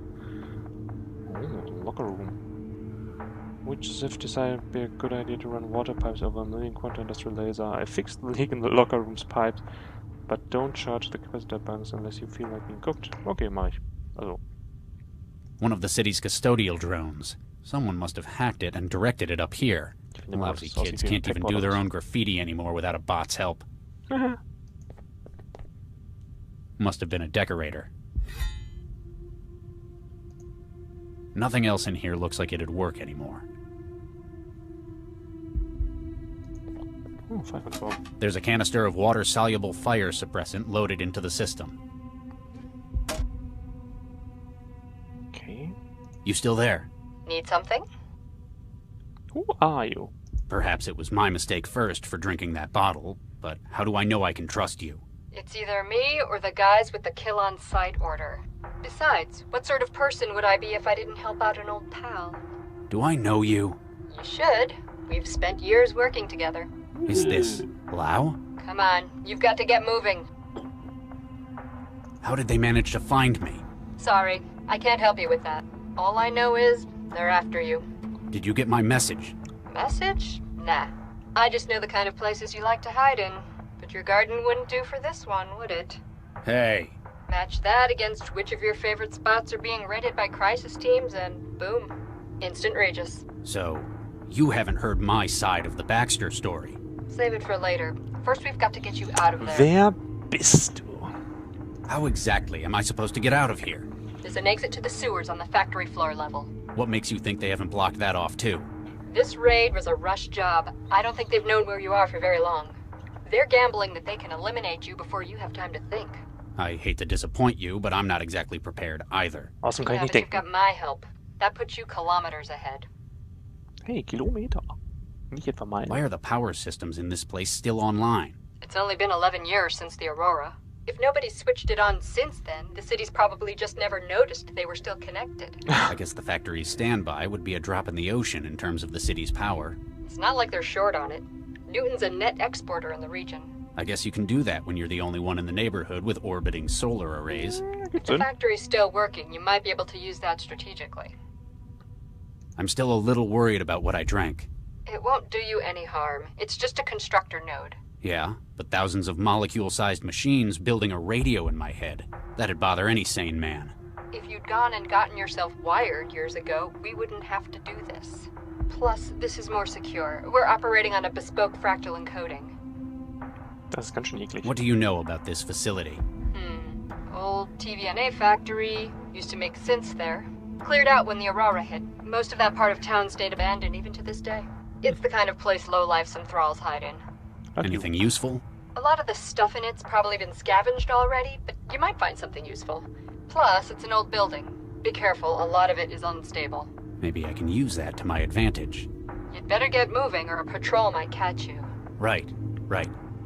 Speaker 2: Oh, locker room. Which Ziff decided it would be a good idea to run water pipes over a million quantum-industrial laser. I fixed the leak in the locker room's pipes, but don't charge the capacitor bunks unless you feel like being cooked. Okay, mach ich. Also.
Speaker 13: One of the city's custodial drones. Someone must have hacked it and directed it up here. Lousy kids can't even do their own graffiti anymore without a bot's help. Must have been a decorator. Nothing else in here looks like it'd work anymore.
Speaker 2: Oh, 5 and 12.
Speaker 13: There's a canister of water-soluble fire suppressant loaded into the system.
Speaker 2: Okay.
Speaker 13: You still there?
Speaker 11: Need something?
Speaker 2: Who are you?
Speaker 13: Perhaps it was my mistake first for drinking that bottle, but how do I know I can trust you?
Speaker 11: It's either me or the guys with the kill-on-sight order. Besides, what sort of person would I be if I didn't help out an old pal?
Speaker 13: Do I know you?
Speaker 11: You should. We've spent years working together.
Speaker 13: Is this Lau?
Speaker 11: Come on, you've got to get moving.
Speaker 13: How did they manage to find me?
Speaker 11: Sorry, I can't help you with that. All I know is they're after you.
Speaker 13: Did you get my message?
Speaker 11: Message? Nah. I just know the kind of places you like to hide in. But your garden wouldn't do for this one, would it?
Speaker 13: Hey.
Speaker 11: Match that against which of your favorite spots are being raided by crisis teams, and boom. Instant Regis.
Speaker 13: So, you haven't heard my side of the Baxter story.
Speaker 11: Save it for later. First we've got to get you out of there.
Speaker 2: Wer bist du?
Speaker 13: How exactly am I supposed to get out of here?
Speaker 11: There's an exit to the sewers on the factory floor level.
Speaker 13: What makes you think they haven't blocked that off too?
Speaker 11: This raid was a rush job. I don't think they've known where you are for very long. They're gambling that they can eliminate you before you have time to think.
Speaker 13: I hate to disappoint you, but I'm not exactly prepared either.
Speaker 2: Außerdem kann ich nicht
Speaker 11: You've
Speaker 2: denken.
Speaker 11: got my help. That puts you kilometers ahead.
Speaker 2: Hey, Kilometer. Nicht etwa meine.
Speaker 13: Why are the power systems in this place still online?
Speaker 11: It's only been 11 years since the Aurora. If nobody's switched it on since then, the city's probably just never noticed they were still connected.
Speaker 13: I guess the factory's standby would be a drop in the ocean in terms of the city's power.
Speaker 11: It's not like they're short on it. Newton's a net exporter in the region.
Speaker 13: I guess you can do that when you're the only one in the neighborhood with orbiting solar arrays.
Speaker 11: If the factory's still working, you might be able to use that strategically.
Speaker 13: I'm still a little worried about what I drank.
Speaker 11: It won't do you any harm. It's just a constructor node.
Speaker 13: Yeah, but thousands of molecule-sized machines building a radio in my head. That'd bother any sane man.
Speaker 11: If you'd gone and gotten yourself wired years ago, we wouldn't have to do this. Plus, this is more secure. We're operating on a bespoke fractal encoding.
Speaker 2: Das ist ganz schön eklig.
Speaker 13: What do you know about this facility?
Speaker 11: Old TVNA factory. Used to make synths there. Cleared out when the Aurora hit. Most of that part of town stayed abandoned even to this day. It's the kind of place lowlifes and thralls hide in.
Speaker 13: Anything useful?
Speaker 11: A lot of the stuff in it's probably been scavenged already, but you might find something useful. Plus, it's an old building. Be careful, a lot of it is unstable.
Speaker 13: Maybe I can use that to my advantage.
Speaker 11: You'd better get moving or a patrol might catch you.
Speaker 13: Right.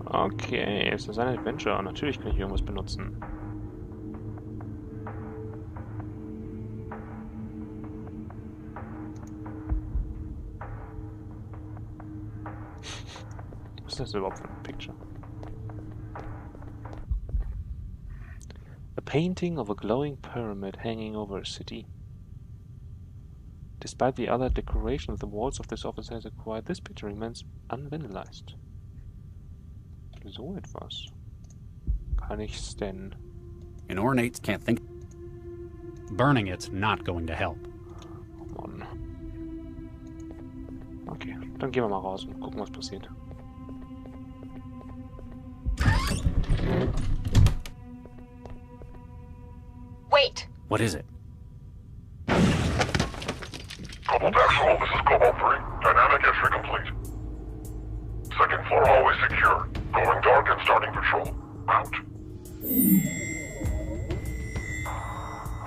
Speaker 2: Okay, es ist ein Adventure. Natürlich kann ich irgendwas benutzen. ist das überhaupt für ein Picture? A painting of a glowing pyramid hanging over a city. Despite the other decoration of the walls of this office has acquired, this picture remains unvandalized. So etwas. Kann ich's denn?
Speaker 13: An ornate can't think. Burning it's not going to help.
Speaker 2: Oh Mann. Okay, dann gehen wir mal raus und gucken, was passiert.
Speaker 11: Wait!
Speaker 13: What is it?
Speaker 4: Cobalt Actual, this is Cobalt 3. Dynamic entry complete. Second floor hallway secure. Going dark and starting patrol. Out.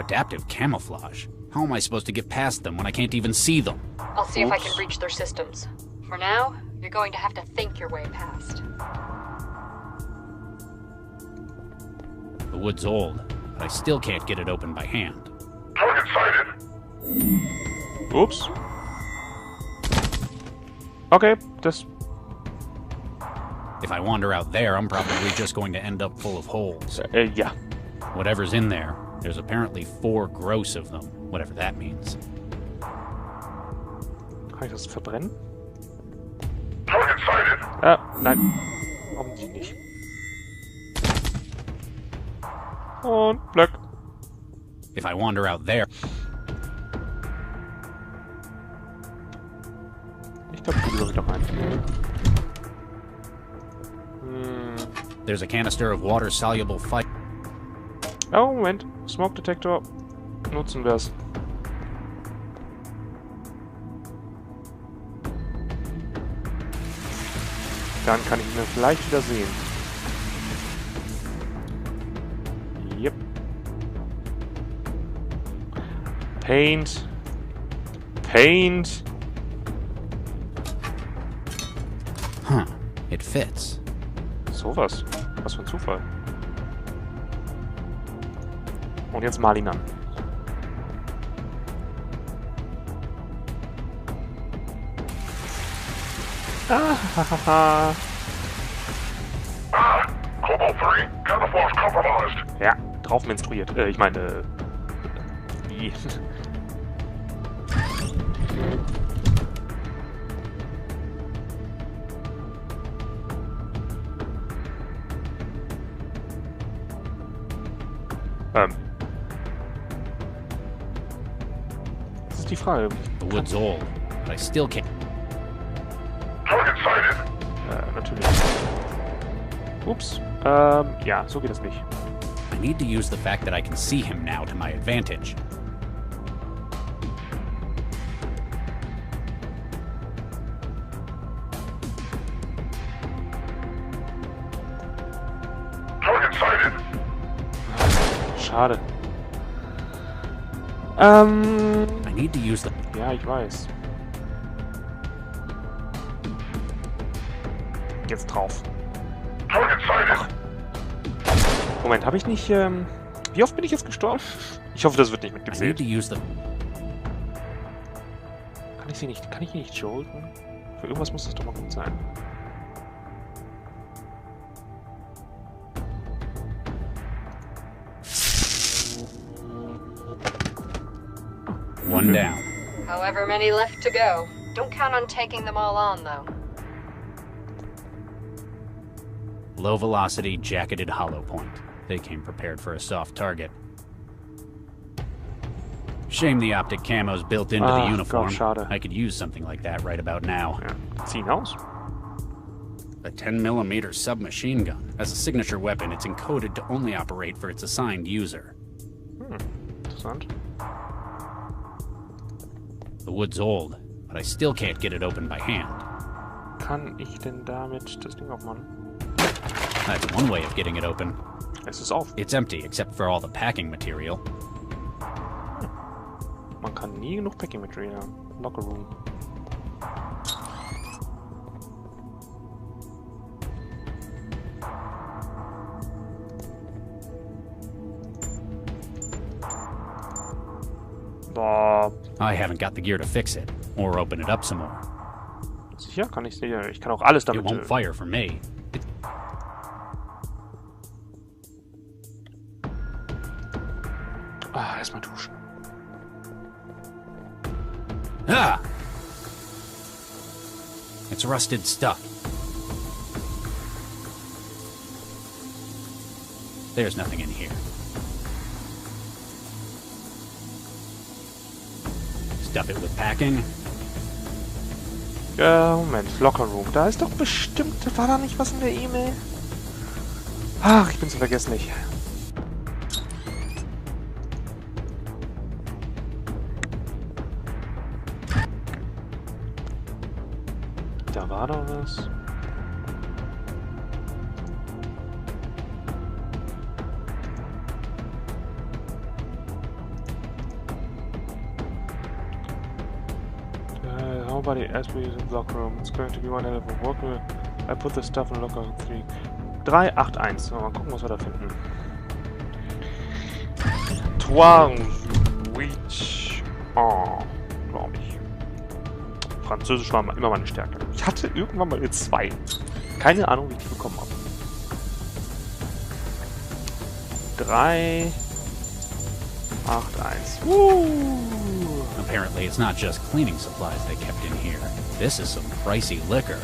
Speaker 13: Adaptive camouflage? How am I supposed to get past them when I can't even see them?
Speaker 11: I'll see if I can breach their systems. For now, you're going to have to think your way past.
Speaker 13: The wood's old, but I still can't get it open by hand.
Speaker 4: Target sighted.
Speaker 2: Ups. Okay, das...
Speaker 13: If I wander out there, I'm probably just going to end up full of holes.
Speaker 2: Ja.
Speaker 13: Whatever's in there, there's apparently 4 gross of them, whatever that means.
Speaker 2: Kann ich das verbrennen?
Speaker 4: Target sighted.
Speaker 2: Nein. Offensichtlich nicht. Und Blöck.
Speaker 13: If I wander out there...
Speaker 2: Ich glaube, die wieder rein.
Speaker 13: There's a canister of water-soluble fight.
Speaker 2: Oh, Moment. Smoke Detector. Nutzen wir es. Dann kann ich ihn vielleicht wieder sehen. Yep. Paint. Paint.
Speaker 13: Huh. It fits.
Speaker 2: Sowas. Was für ein Zufall. Und jetzt mal ihn an.
Speaker 4: Cobalt 3, camouflage compromised.
Speaker 2: Ja, drauf menstruiert. Ich meine... wie? Das ist die Frage.
Speaker 13: The wood's old, but I still can't...
Speaker 4: Target sighted.
Speaker 2: Natürlich. Ups. Ja, so geht es nicht.
Speaker 13: I need to use the fact that I can see him now to my advantage.
Speaker 4: Target sighted.
Speaker 2: Schade.
Speaker 13: I need to use the...
Speaker 2: Ja, ich weiß. Jetzt drauf.
Speaker 4: Target sighted.
Speaker 2: Moment, habe ich nicht, wie oft bin ich jetzt gestorben? Ich hoffe, das wird nicht
Speaker 13: I need
Speaker 2: mitgezählt.
Speaker 13: to use the...
Speaker 2: Kann ich ihn nicht jolten? Für irgendwas muss das doch mal gut sein.
Speaker 13: One down.
Speaker 11: However many left to go. Don't count on taking them all on, though.
Speaker 13: Low velocity, jacketed hollow point. They came prepared for a soft target. Shame the optic camo's built into the uniform.
Speaker 2: Gott, schade.
Speaker 13: I could use something like that right about now.
Speaker 2: Ja, zieh ihn aus.
Speaker 13: A 10mm submachine gun. As a signature weapon, it's encoded to only operate for its assigned user.
Speaker 2: Interessant.
Speaker 13: The wood's old, but I still can't get it open by hand.
Speaker 2: Kann ich denn damit das Ding aufmachen?
Speaker 13: That's one way of getting it open.
Speaker 2: Es ist auf.
Speaker 13: It's empty, except for all the packing material.
Speaker 2: Man kann nie genug Packing Material haben. Locker Room. Boah.
Speaker 13: I haven't got the gear to fix it, or open it up some more.
Speaker 2: sicher? Kann ich sicher? Ich kann auch alles damit...
Speaker 13: It won't fire for me.
Speaker 2: Erstmal duschen.
Speaker 13: Ah! It's rusted stuck. There's nothing in here. Stuff it with packing.
Speaker 2: Moment, Locker Room. Da ist doch bestimmt... War da nicht was in der E-Mail? Ach, ich bin so vergesslich. Da war doch was. Nobody asked me in the locker room. It's going to be one hell of a work. I put the stuff in locker 3. 381. So, mal gucken, was wir da finden. Reach. Oh, glaube ich. Französisch war immer meine Stärke. Ich hatte irgendwann mal eine 2. Keine Ahnung, wie ich die bekommen habe. 3, 8, 1.
Speaker 13: Apparently, it's not just cleaning supplies they kept in here. This is some pricey liquor.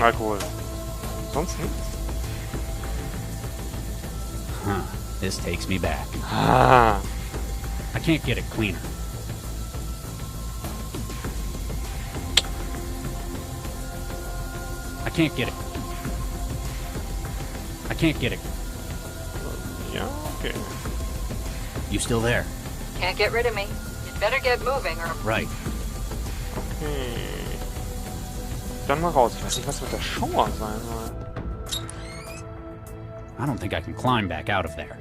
Speaker 2: Alkohol. Sonst nichts.
Speaker 13: Huh. This takes me back.
Speaker 2: Ah.
Speaker 13: I can't get it cleaner. I can't get it. I can't get it.
Speaker 2: Yeah, okay.
Speaker 13: You still there?
Speaker 11: Can't get rid of me. You'd better get moving or...
Speaker 13: Right.
Speaker 2: Okay. Dann mal raus. Ich weiß nicht, was mit der Shower sein soll.
Speaker 13: I don't think I can climb back out of there.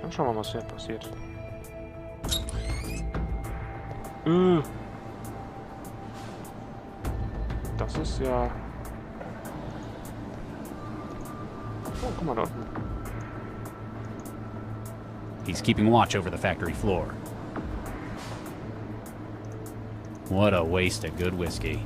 Speaker 2: Dann schauen wir mal, was hier passiert. Das ist ja... Oh, guck mal da unten.
Speaker 13: He's keeping watch over the factory floor. What a waste of good whiskey.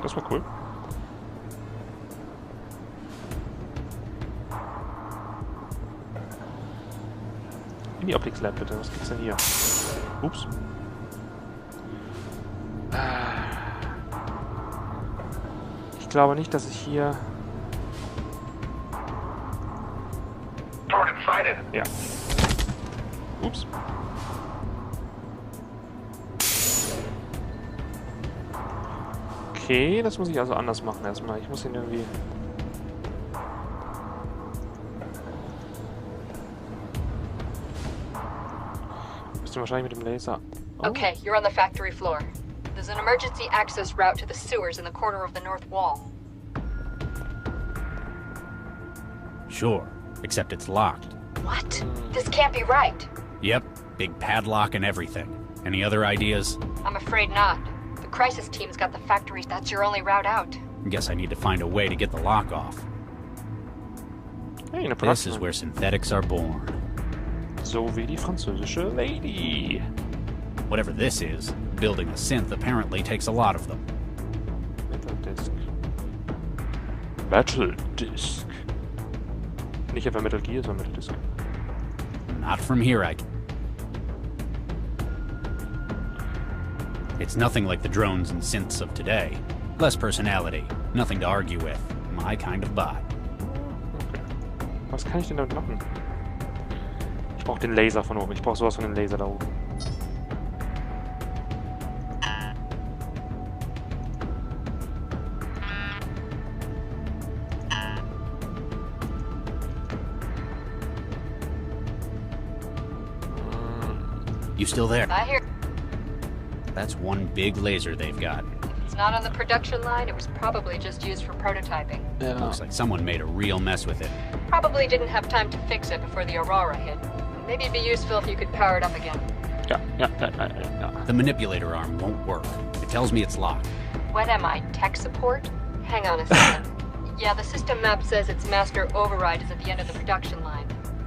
Speaker 2: Das war cool. In die Optics Lab bitte. Was gibt's denn hier? Ups. Ich glaube nicht, dass ich hier... Ja. Ups. Okay, das muss ich also anders machen erstmal. Ich muss ihn irgendwie... Müsste wahrscheinlich mit dem Laser... Oh.
Speaker 11: Okay, you're on the factory floor. There's an emergency access route to the sewers in the corner of the north wall.
Speaker 13: Sure, except it's locked.
Speaker 11: What? This can't be right.
Speaker 13: Yep, big padlock and everything. Any other ideas?
Speaker 11: I'm afraid not. The crisis team's got the factories. That's your only route out.
Speaker 13: Guess I need to find a way to get the lock off.
Speaker 2: Hey, eine
Speaker 13: This is where synthetics are born.
Speaker 2: So wie die französische Lady.
Speaker 13: Whatever this is, building a synth apparently takes a lot of them.
Speaker 2: Metal Disc. Metal Disc. Nicht einfach Metal Gear, sondern Metal Disc.
Speaker 13: Not from here, It's nothing like the drones and synths of today. Less personality, nothing to argue with. My kind of bot.
Speaker 2: Okay. Was kann ich denn damit machen? Ich brauche den Laser von oben. Ich brauche sowas von dem Laser da oben.
Speaker 13: You still there?
Speaker 11: I hear.
Speaker 13: That's one big laser they've got.
Speaker 11: It's not on the production line. It was probably just used for prototyping.
Speaker 2: Ja.
Speaker 13: Looks like someone made a real mess with it.
Speaker 11: Probably didn't have time to fix it before the Aurora hit. Maybe it'd be useful if you could power it up again.
Speaker 2: Ja.
Speaker 13: The manipulator arm won't work. It It tells me it's locked.
Speaker 11: What am I, tech support? Hang on a second. Yeah, the system map says its master override is at the end of the production line.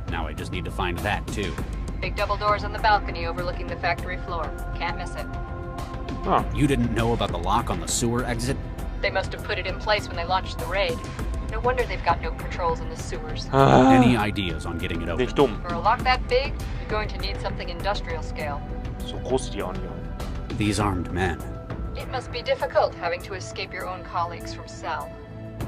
Speaker 13: Now I just need to find that, too.
Speaker 11: Big double doors on the balcony overlooking the factory floor. Can't miss it.
Speaker 2: Ah.
Speaker 13: You didn't know about the lock on the sewer exit?
Speaker 11: They must have put it in place when they launched the raid. No wonder they've got no patrols in the sewers.
Speaker 13: Any ideas on getting it open?
Speaker 2: Nicht dumm.
Speaker 11: For a lock that big, you're going to need something industrial scale.
Speaker 2: So groß ist die auch nicht.
Speaker 13: These armed men.
Speaker 11: It must be difficult having to escape your own colleagues from Cell.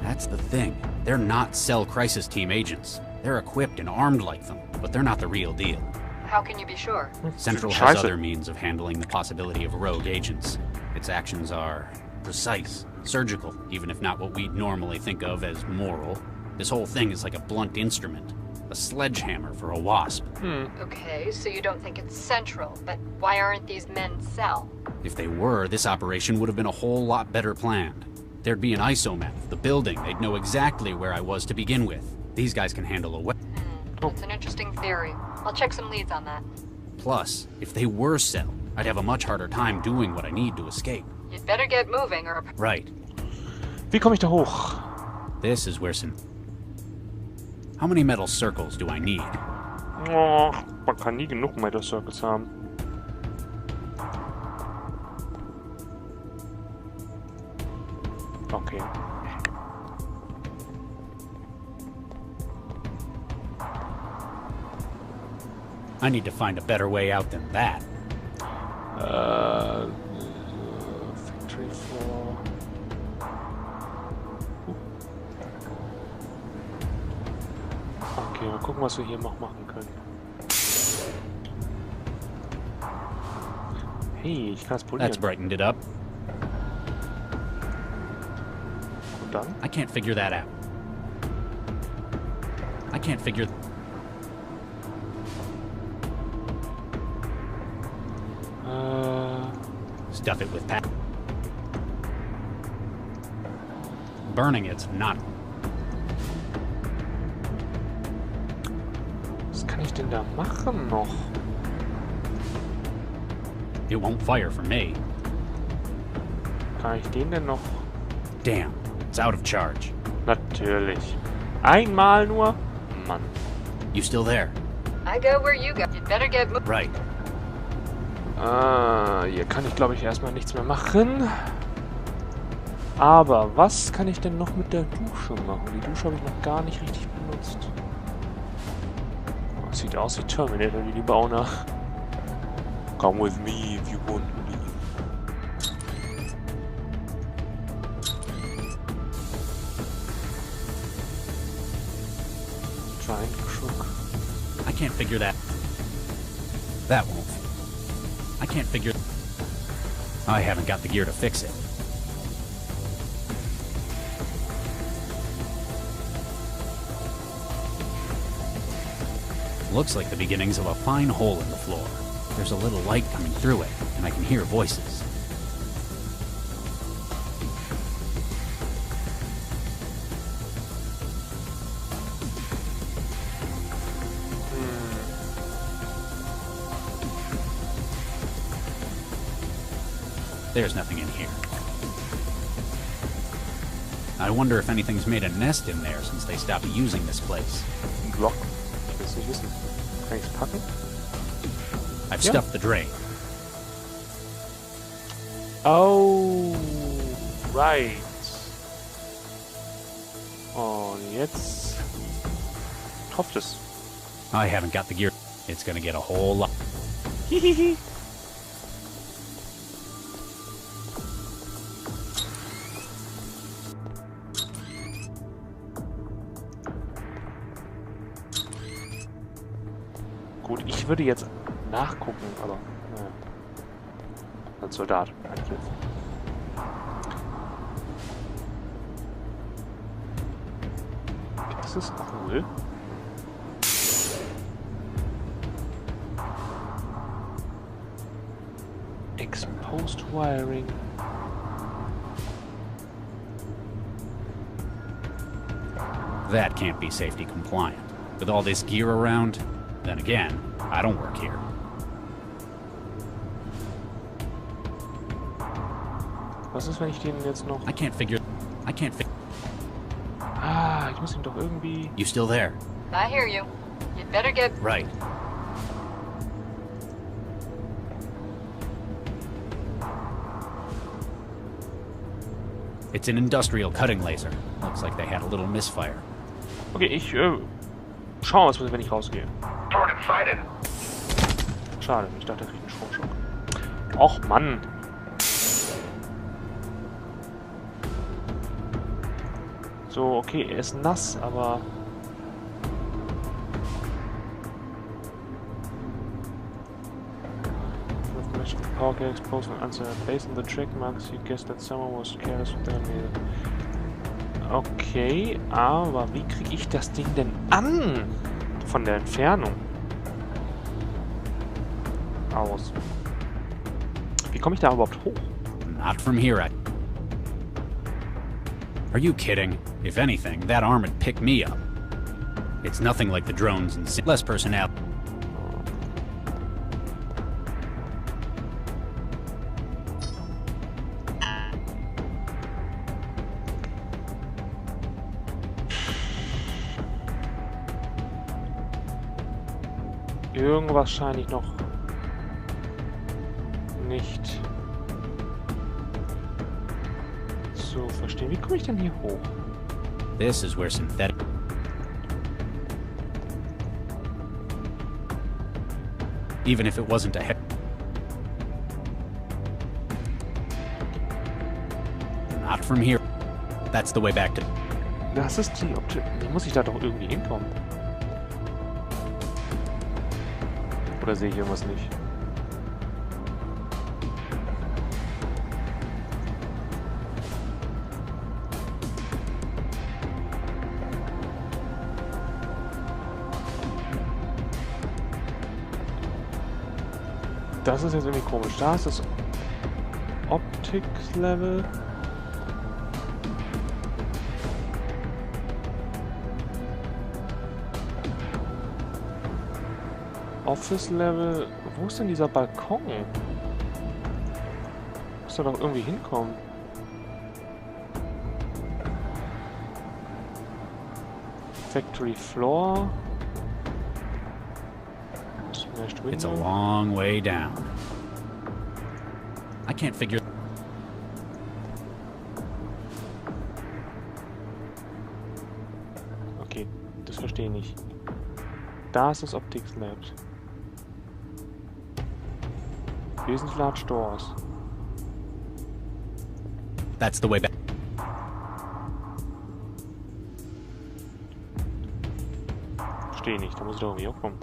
Speaker 13: That's the thing. They're not Cell Crisis Team agents. They're equipped and armed like them, but they're not the real deal.
Speaker 11: How can you be sure?
Speaker 13: Central has other means of handling the possibility of rogue agents. Its actions are precise, surgical, even if not what we'd normally think of as moral. This whole thing is like a blunt instrument. A sledgehammer for a wasp.
Speaker 11: Okay, so you don't think it's central, but why aren't these men Cell?
Speaker 13: If they were, this operation would have been a whole lot better planned. There'd be an ISO map of the building. They'd know exactly where I was to begin with. These guys can handle a weapon.
Speaker 11: That's an interesting theory. I'll check some leads on that.
Speaker 13: Plus, if they were Cell, I'd have a much harder time doing what I need to escape.
Speaker 11: You'd better get moving or...
Speaker 13: Right.
Speaker 2: Wie komme ich da hoch?
Speaker 13: This is where How many metal circles do I need?
Speaker 2: Oh, man kann nie genug Metal Circles haben. Okay.
Speaker 13: I need to find a better way out than that.
Speaker 2: Factory floor. Okay, mal gucken, was wir hier noch machen können. Hey, ich kann es polieren.
Speaker 13: That's brightened it up.
Speaker 2: Und dann?
Speaker 13: I can't figure that out. I can't figure... Stuff it with pat. Burning it's not.
Speaker 2: Was kann ich denn da machen noch?
Speaker 13: It won't fire for me.
Speaker 2: Kann ich den denn noch?
Speaker 13: Damn, it's out of charge.
Speaker 2: Natürlich. Einmal nur? Mann.
Speaker 13: You still there?
Speaker 11: I go where you go. You'd better get moving.
Speaker 13: Right.
Speaker 2: Hier kann ich, glaube ich, erstmal nichts mehr machen. Aber was kann ich denn noch mit der Dusche machen? Die Dusche habe ich noch gar nicht richtig benutzt. Oh, sieht aus wie Terminator, die bauen nach. Come with me if you want to leave. Triangle shook.
Speaker 13: I can't figure that. That won't. I can't figure... I haven't got the gear to fix it. Looks like the beginnings of a fine hole in the floor. There's a little light coming through it, and I can hear voices. There's nothing in here. I wonder if anything's made a nest in there since they stopped using this place.
Speaker 2: Block. Ich will es nicht wissen. Kann ich es packen?
Speaker 13: I've stuffed the drain.
Speaker 2: Oh, right. Und jetzt hofft es.
Speaker 13: I haven't got the gear. It's gonna get a whole lot.
Speaker 2: Hihihi. Gut, ich würde jetzt nachgucken, aber naja. Als Soldat. Das ist cool. Exposed wiring.
Speaker 13: That can't be safety compliant. With all this gear around, then again, I don't work here.
Speaker 2: Was ist, wenn ich den jetzt noch... Ah, ich muss ihn doch irgendwie...
Speaker 13: You still there?
Speaker 11: I hear you. You'd better get...
Speaker 13: Right. It's an industrial cutting laser. Looks like they had a little misfire.
Speaker 2: Okay, ich schau mal, wenn ich rausgehe.
Speaker 14: Target sighted.
Speaker 2: Schade, ich dachte, er kriegt einen Stromschock. Och, Mann. So, okay, er ist nass, aber... Power get exposed when answer. Based on the track marks, you guess that someone was careless with their nail. Okay, aber wie kriege ich das Ding denn an? Von der Entfernung. Aus. Wie komme ich da überhaupt hoch?
Speaker 13: Not from here. Are you kidding? If anything, that arm would pick me up. It's nothing like the drones and less personnel.
Speaker 2: Irgendwas scheine ich noch nicht zu verstehen. Wie komme ich denn hier hoch?
Speaker 13: This is where synthetic... Even if it wasn't a head... Not from here. That's the way back to...
Speaker 2: Das ist die Optik. Wie muss ich da doch irgendwie hinkommen? Oder sehe ich irgendwas nicht? Das ist jetzt irgendwie komisch. Da ist das Optics-Level. Office-Level. Wo ist denn dieser Balkon? Muss da doch irgendwie hinkommen. Factory Floor.
Speaker 13: It's a long way down. I can't figure...
Speaker 2: Okay, das verstehe ich nicht. Da ist das Optics Labs. Hier sind Large Doors.
Speaker 13: That's the way back.
Speaker 2: Verstehe nicht, da muss ich doch irgendwie hochkommen.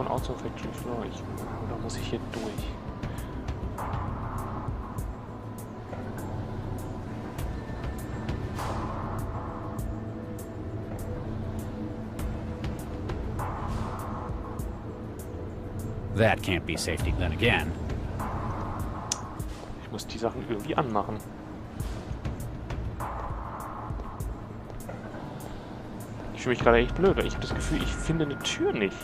Speaker 2: Auto Factory Floor. Oder muss ich hier durch?
Speaker 13: That can't be safety then again.
Speaker 2: Ich muss die Sachen irgendwie anmachen. Ich fühle mich gerade echt blöd. Ich habe das Gefühl, ich finde eine Tür nicht.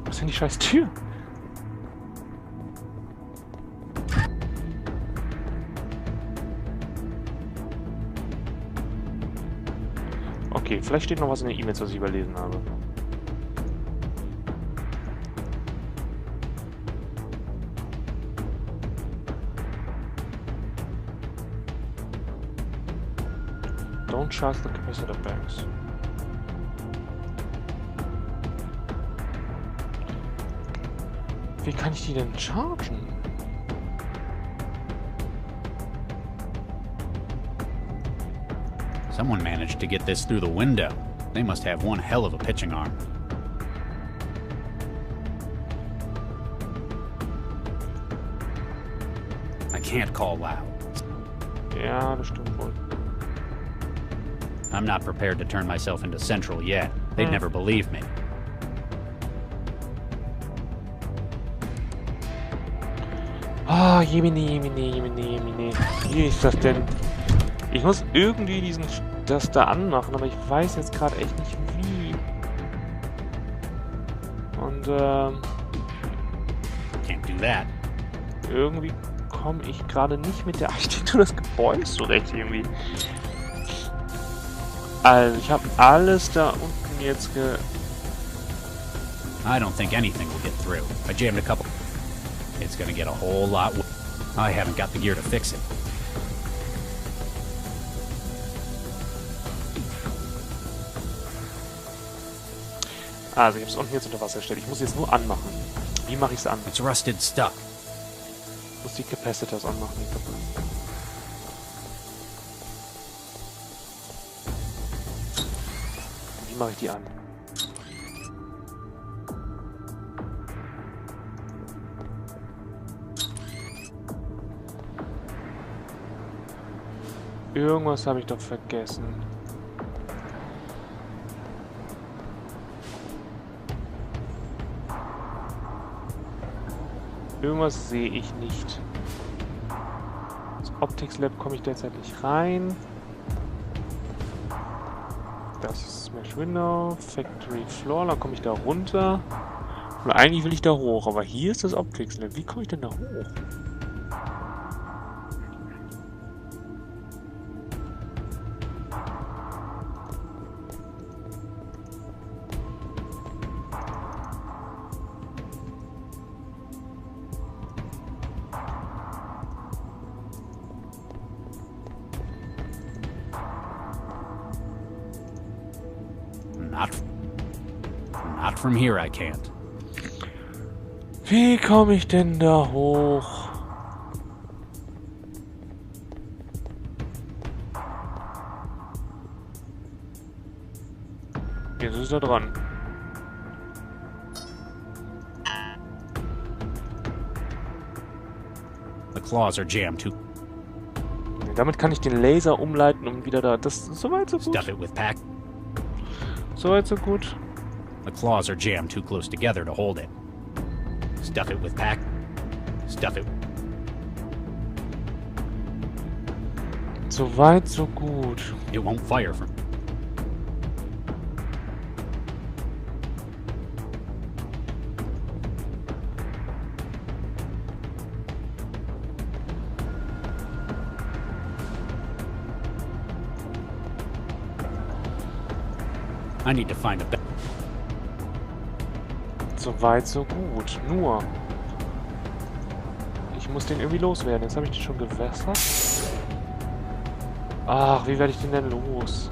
Speaker 2: Was ist denn die scheiß Tür? Okay, vielleicht steht noch was in den E-Mails, was ich überlesen habe. Don't charge the capacitor banks. Wie kann ich die denn chargen?
Speaker 13: Someone managed to get this through the window. They must have one hell of a pitching arm. I can't call loud.
Speaker 2: Ja, das stimmt wohl.
Speaker 13: I'm not prepared to turn myself into Central yet. They'd never believe me.
Speaker 2: Ah, Jemini. Wie ist das denn? Ich muss irgendwie das da anmachen, aber ich weiß jetzt gerade echt nicht wie. Und
Speaker 13: Can't do that.
Speaker 2: Irgendwie komme ich gerade nicht mit der Architektur des Gebäudes zurecht irgendwie. Also, ich habe alles da unten jetzt
Speaker 13: I don't think anything will get through. I jammed a couple. It's gonna get a whole lot. I haven't got the gear to fix it.
Speaker 2: Also, ich habe es unten jetzt unter Wasser gestellt. Ich muss jetzt nur anmachen. Wie mache ich es an?
Speaker 13: It's rusted stuck.
Speaker 2: Ich muss die Capacitors anmachen. Wie mache ich die an? Irgendwas habe ich doch vergessen. Irgendwas sehe ich nicht. Das Optics Lab komme ich derzeit nicht rein. Das ist Smash Window, Factory Floor, dann komme ich da runter. Und eigentlich will ich da hoch, aber hier ist das Optics Lab. Wie komme ich denn da hoch?
Speaker 13: Not from here, I can't.
Speaker 2: Wie komme ich denn da hoch? Jetzt ist er dran.
Speaker 13: The claws are jammed too.
Speaker 2: Damit kann ich den Laser umleiten, um wieder da... Das ist soweit so gut.
Speaker 13: Stuff it with pack.
Speaker 2: Soweit so gut.
Speaker 13: The claws are jammed too close together to hold it. Stuff it with pack. Stuff it.
Speaker 2: Soweit so gut.
Speaker 13: It won't fire from. I need to find a better.
Speaker 2: Soweit so gut. Nur. Ich muss den irgendwie loswerden. Jetzt habe ich den schon gewässert. Ach, wie werde ich den denn los?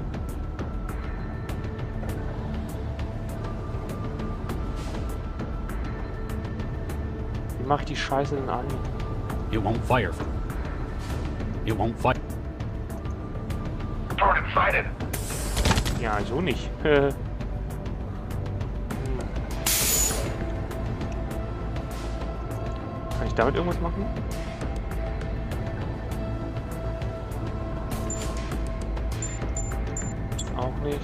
Speaker 2: Wie mache ich die Scheiße denn an?
Speaker 13: It won't fire from. It won't fire.
Speaker 4: Target sighted.
Speaker 2: Ja, so nicht. Kann ich damit irgendwas machen? Auch nicht.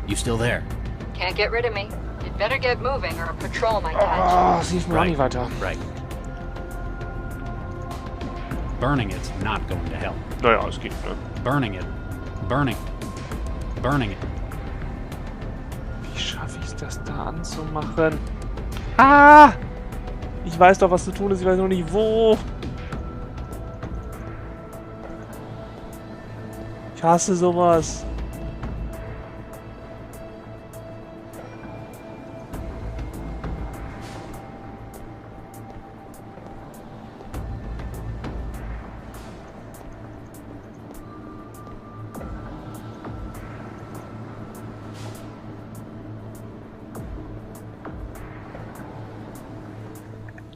Speaker 13: You still there?
Speaker 11: Can't get rid of me. You'd better get moving or a patrol might catch.
Speaker 2: Ah, sie ist noch nicht weiter.
Speaker 13: Right. Burning it's not going to help.
Speaker 2: Naja, es geht, ne?
Speaker 13: Burning it. Burning. Burning it.
Speaker 2: Wie schaffe ich es, das da anzumachen? Ah! Ich weiß doch, was zu tun ist, ich weiß noch nicht wo. Ich hasse sowas.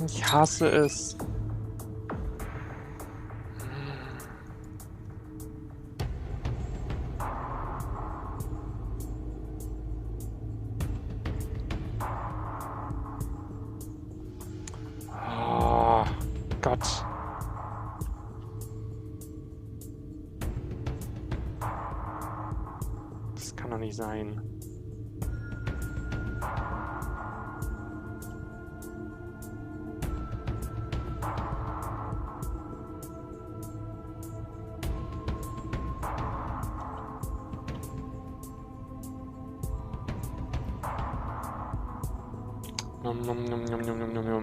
Speaker 2: Ich hasse es. Oh, Gott. Das kann doch nicht sein. Nom, nom, nom, nom, nom, nom, nom.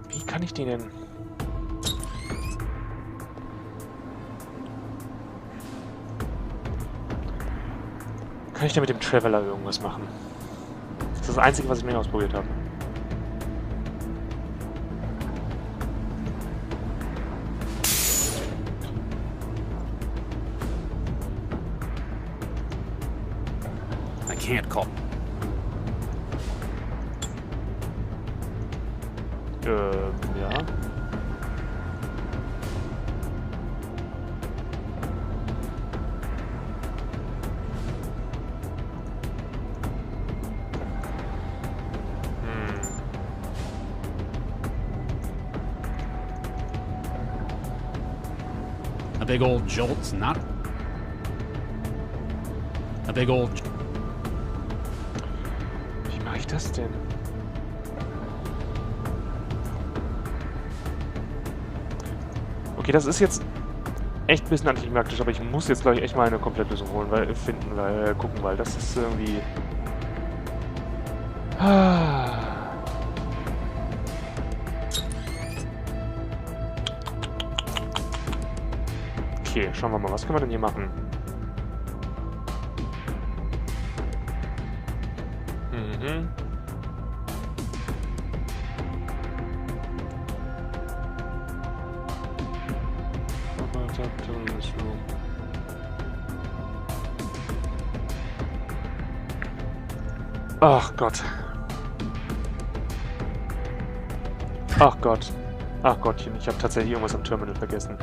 Speaker 2: Wie kann ich die denn? Kann ich denn mit dem Traveler irgendwas machen? Das ist das Einzige, was ich mir ausprobiert habe.
Speaker 13: I can't call.
Speaker 2: Ja.
Speaker 13: A big old jolt's not. A big old.
Speaker 2: Wie mache ich das denn? Okay, das ist jetzt echt ein bisschen antiklimatisch, aber ich muss jetzt, glaube ich, echt mal eine Komplettlösung holen, gucken, weil das ist irgendwie... Okay, schauen wir mal, was können wir denn hier machen? Ach Gott. Ach Gott. Ach Gottchen, ich habe tatsächlich irgendwas am Terminal vergessen.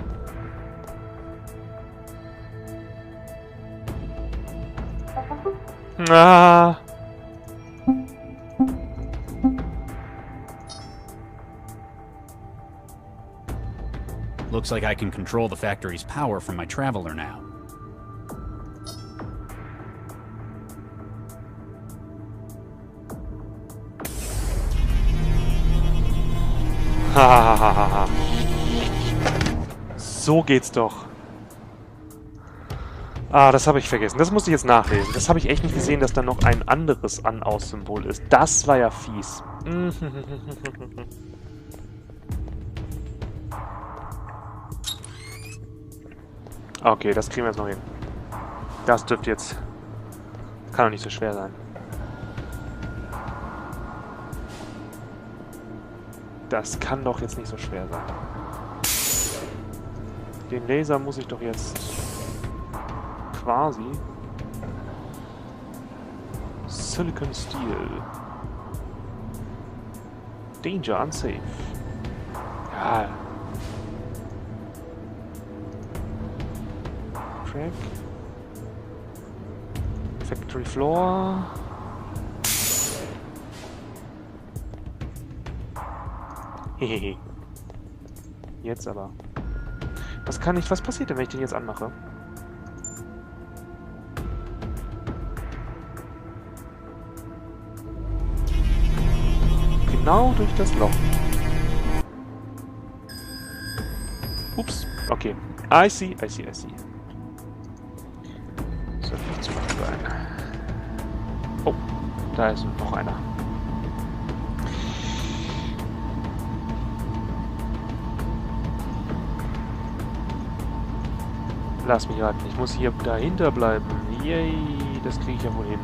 Speaker 2: Ah.
Speaker 13: Looks like I can control the factory's power from my traveler now.
Speaker 2: Hahaha. So geht's doch. Ah, das habe ich vergessen. Das musste ich jetzt nachlesen. Das habe ich echt nicht gesehen, dass da noch ein anderes An-Aus-Symbol ist. Das war ja fies. Okay, das kriegen wir jetzt noch hin. Das dürfte jetzt... Kann doch nicht so schwer sein. Das kann doch jetzt nicht so schwer sein. Den Laser muss ich doch jetzt... quasi... Silicon Steel. Danger, unsafe. Ja. Track. Factory Floor. Hehehe. Jetzt aber. Was passiert denn, wenn ich den jetzt anmache? Genau durch das Loch. Ups. Okay. I see. So, nicht zu machen sein. Oh, da ist noch einer. Lass mich raten, ich muss hier dahinter bleiben. Yay, das kriege ich ja wohl hin.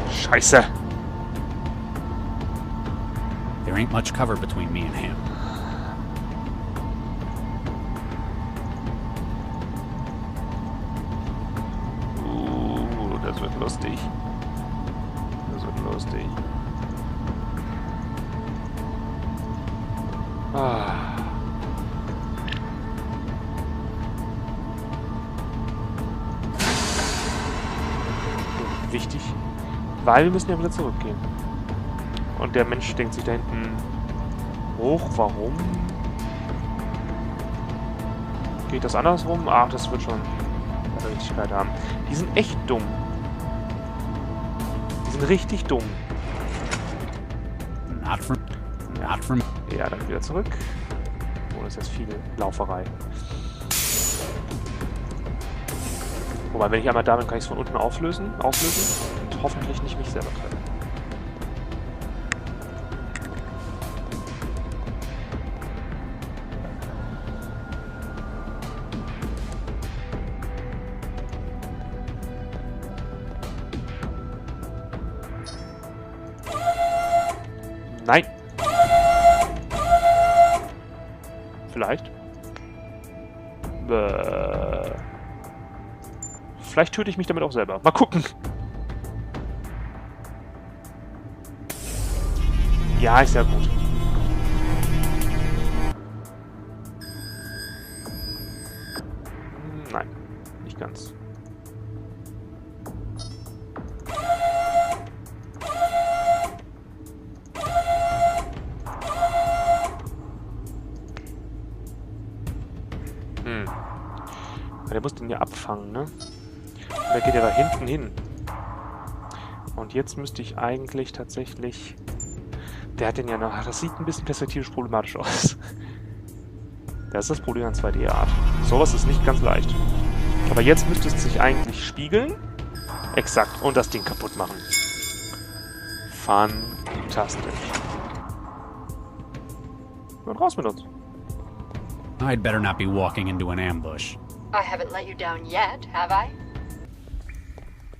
Speaker 2: Scheiße.
Speaker 13: There ain't much cover between me and him.
Speaker 2: lustig. Das wird lustig. Ah. Wichtig, weil wir müssen ja wieder zurückgehen. Und der Mensch denkt sich da hinten hoch, warum? Geht das andersrum? Ach, das wird schon eine Richtigkeit haben. Die sind echt dumm. Die sind richtig dumm. Ja, dann wieder zurück. Oh, das ist jetzt viel Lauferei. Wobei, wenn ich einmal da bin, kann ich es von unten auflösen und hoffentlich nicht mich selber treffen. Nein! Vielleicht. Vielleicht töte ich mich damit auch selber. Mal gucken. Ja, ist ja gut. Nein, nicht ganz. Der muss den ja abfangen, ne? Und der geht ja da hinten hin. Und jetzt müsste ich eigentlich tatsächlich... Der hat den ja noch... Das sieht ein bisschen perspektivisch problematisch aus. Das ist das Problem an 2D-Art. Sowas ist nicht ganz leicht. Aber jetzt müsste es sich eigentlich spiegeln. Exakt. Und das Ding kaputt machen. Fantastisch. Und raus mit uns.
Speaker 13: I'd better not be walking into an ambush.
Speaker 11: I haven't let you down yet, have I?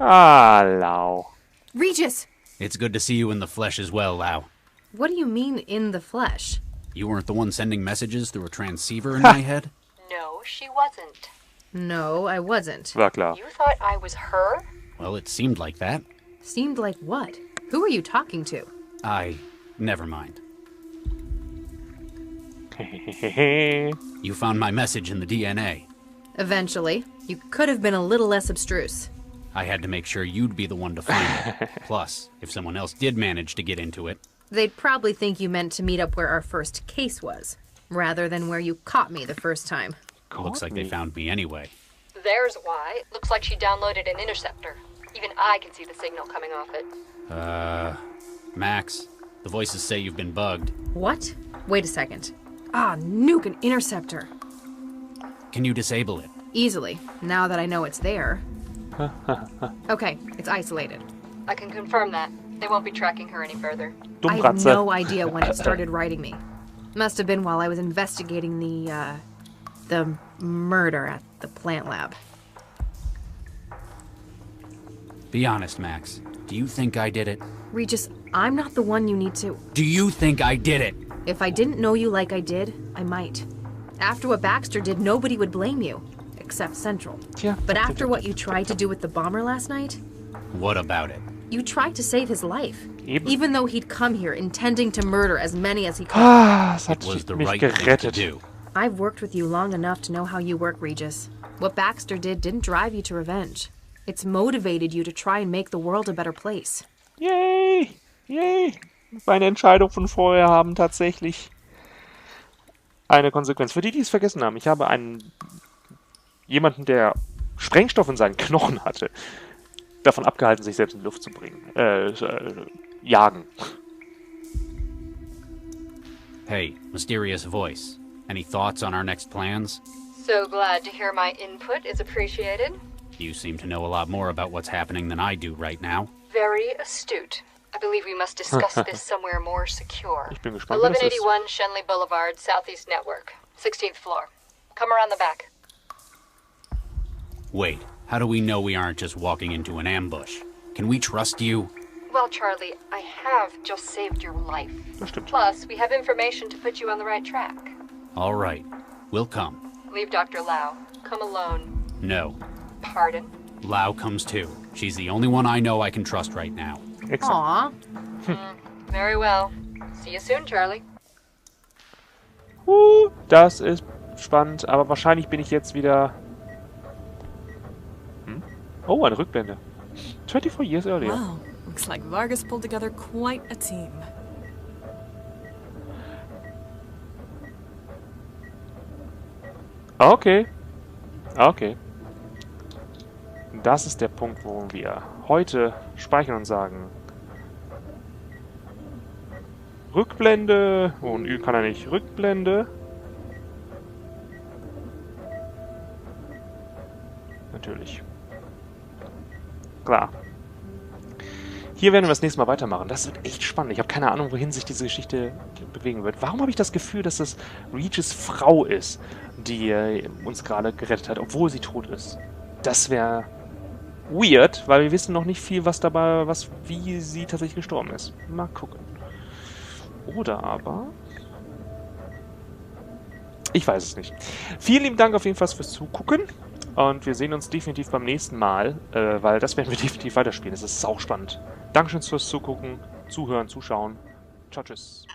Speaker 2: Ah, Lau.
Speaker 8: Regis!
Speaker 13: It's good to see you in the flesh as well, Lau.
Speaker 1: What do you mean, in the flesh?
Speaker 13: You weren't the one sending messages through a transceiver in my head?
Speaker 11: No, she wasn't.
Speaker 1: No, I wasn't.
Speaker 2: War klar.
Speaker 11: You thought I was her?
Speaker 13: Well, it seemed like that.
Speaker 1: Seemed like what? Who are you talking to?
Speaker 13: Never mind. You found my message in the DNA.
Speaker 1: Eventually. You could have been a little less abstruse.
Speaker 13: I had to make sure you'd be the one to find it. Plus, if someone else did manage to get into it...
Speaker 1: They'd probably think you meant to meet up where our first case was, rather than where you caught me the first time.
Speaker 13: Looks like they found me anyway.
Speaker 11: There's why. Looks like she downloaded an interceptor. Even I can see the signal coming off it.
Speaker 13: Max, the voices say you've been bugged.
Speaker 1: What? Wait a second. Ah, nuke an interceptor.
Speaker 13: Can you disable it?
Speaker 1: Easily, now that I know it's there. Okay, it's isolated.
Speaker 11: I can confirm that. They won't be tracking her any further.
Speaker 1: I have no idea when it started writing me. Must have been while I was investigating the murder at the plant lab.
Speaker 13: Be honest, Max. Do you think I did it?
Speaker 1: Regis, I'm not the one you need to...
Speaker 13: Do you think I did it?
Speaker 1: If I didn't know you like I did, I might. After what Baxter did, nobody would blame you. Except Central.
Speaker 2: Yeah.
Speaker 1: But after what you tried to do with the bomber last night...
Speaker 13: What about it?
Speaker 1: You tried to save his life.
Speaker 2: Eben.
Speaker 1: Even though he'd come here intending to murder as many as he could.
Speaker 13: It was the right thing to do.
Speaker 1: I've worked with you long enough to know how you work, Regis. What Baxter did didn't drive you to revenge. It's motivated you to try and make the world a better place.
Speaker 2: Yay! Yay! Meine Entscheidung von vorher haben tatsächlich eine Konsequenz. Für die, die es vergessen haben, ich habe jemanden, der Sprengstoff in seinen Knochen hatte, davon abgehalten, sich selbst in die Luft zu bringen. Jagen.
Speaker 13: Hey, mysterious voice. Any thoughts on our next plans?
Speaker 11: So glad to hear my input is appreciated.
Speaker 13: You seem to know a lot more about what's happening than I do right now.
Speaker 11: Very astute. I believe we must discuss this somewhere more secure.
Speaker 2: Ich bin gespannt, wie das ist.
Speaker 11: 1181 Shenley Boulevard, Southeast Network. 16th floor. Come around the back.
Speaker 13: Wait, how do we know we aren't just walking into an ambush? Can we trust you?
Speaker 11: Well, Charlie, I have just saved your life.
Speaker 2: Das stimmt.
Speaker 11: Plus, we have information to put you on the right track.
Speaker 13: All right, we'll come.
Speaker 11: Leave Dr. Lau. Come alone.
Speaker 13: No.
Speaker 11: Pardon?
Speaker 13: Lau comes too. She's the only one I know I can trust right now.
Speaker 1: Aw.
Speaker 11: Very well. See you soon, Charlie.
Speaker 2: Das ist spannend, aber wahrscheinlich bin ich jetzt wieder... Oh, eine Rückblende. 24 years earlier.
Speaker 14: Wow, looks like Vargas pulled together quite a team.
Speaker 2: Okay. Okay. Das ist der Punkt, wo wir heute speichern und sagen... Rückblende. Oh, und Ü kann er nicht. Rückblende. Natürlich. Klar. Hier werden wir das nächste Mal weitermachen. Das wird echt spannend. Ich habe keine Ahnung, wohin sich diese Geschichte bewegen wird. Warum habe ich das Gefühl, dass das Regis Frau ist, die uns gerade gerettet hat, obwohl sie tot ist? Das wäre weird, weil wir wissen noch nicht viel, wie sie tatsächlich gestorben ist. Mal gucken. Oder aber... Ich weiß es nicht. Vielen lieben Dank auf jeden Fall fürs Zugucken. Und wir sehen uns definitiv beim nächsten Mal, weil das werden wir definitiv weiterspielen. Das ist sauspannend. Dankeschön fürs Zugucken, Zuhören, Zuschauen. Ciao, tschüss.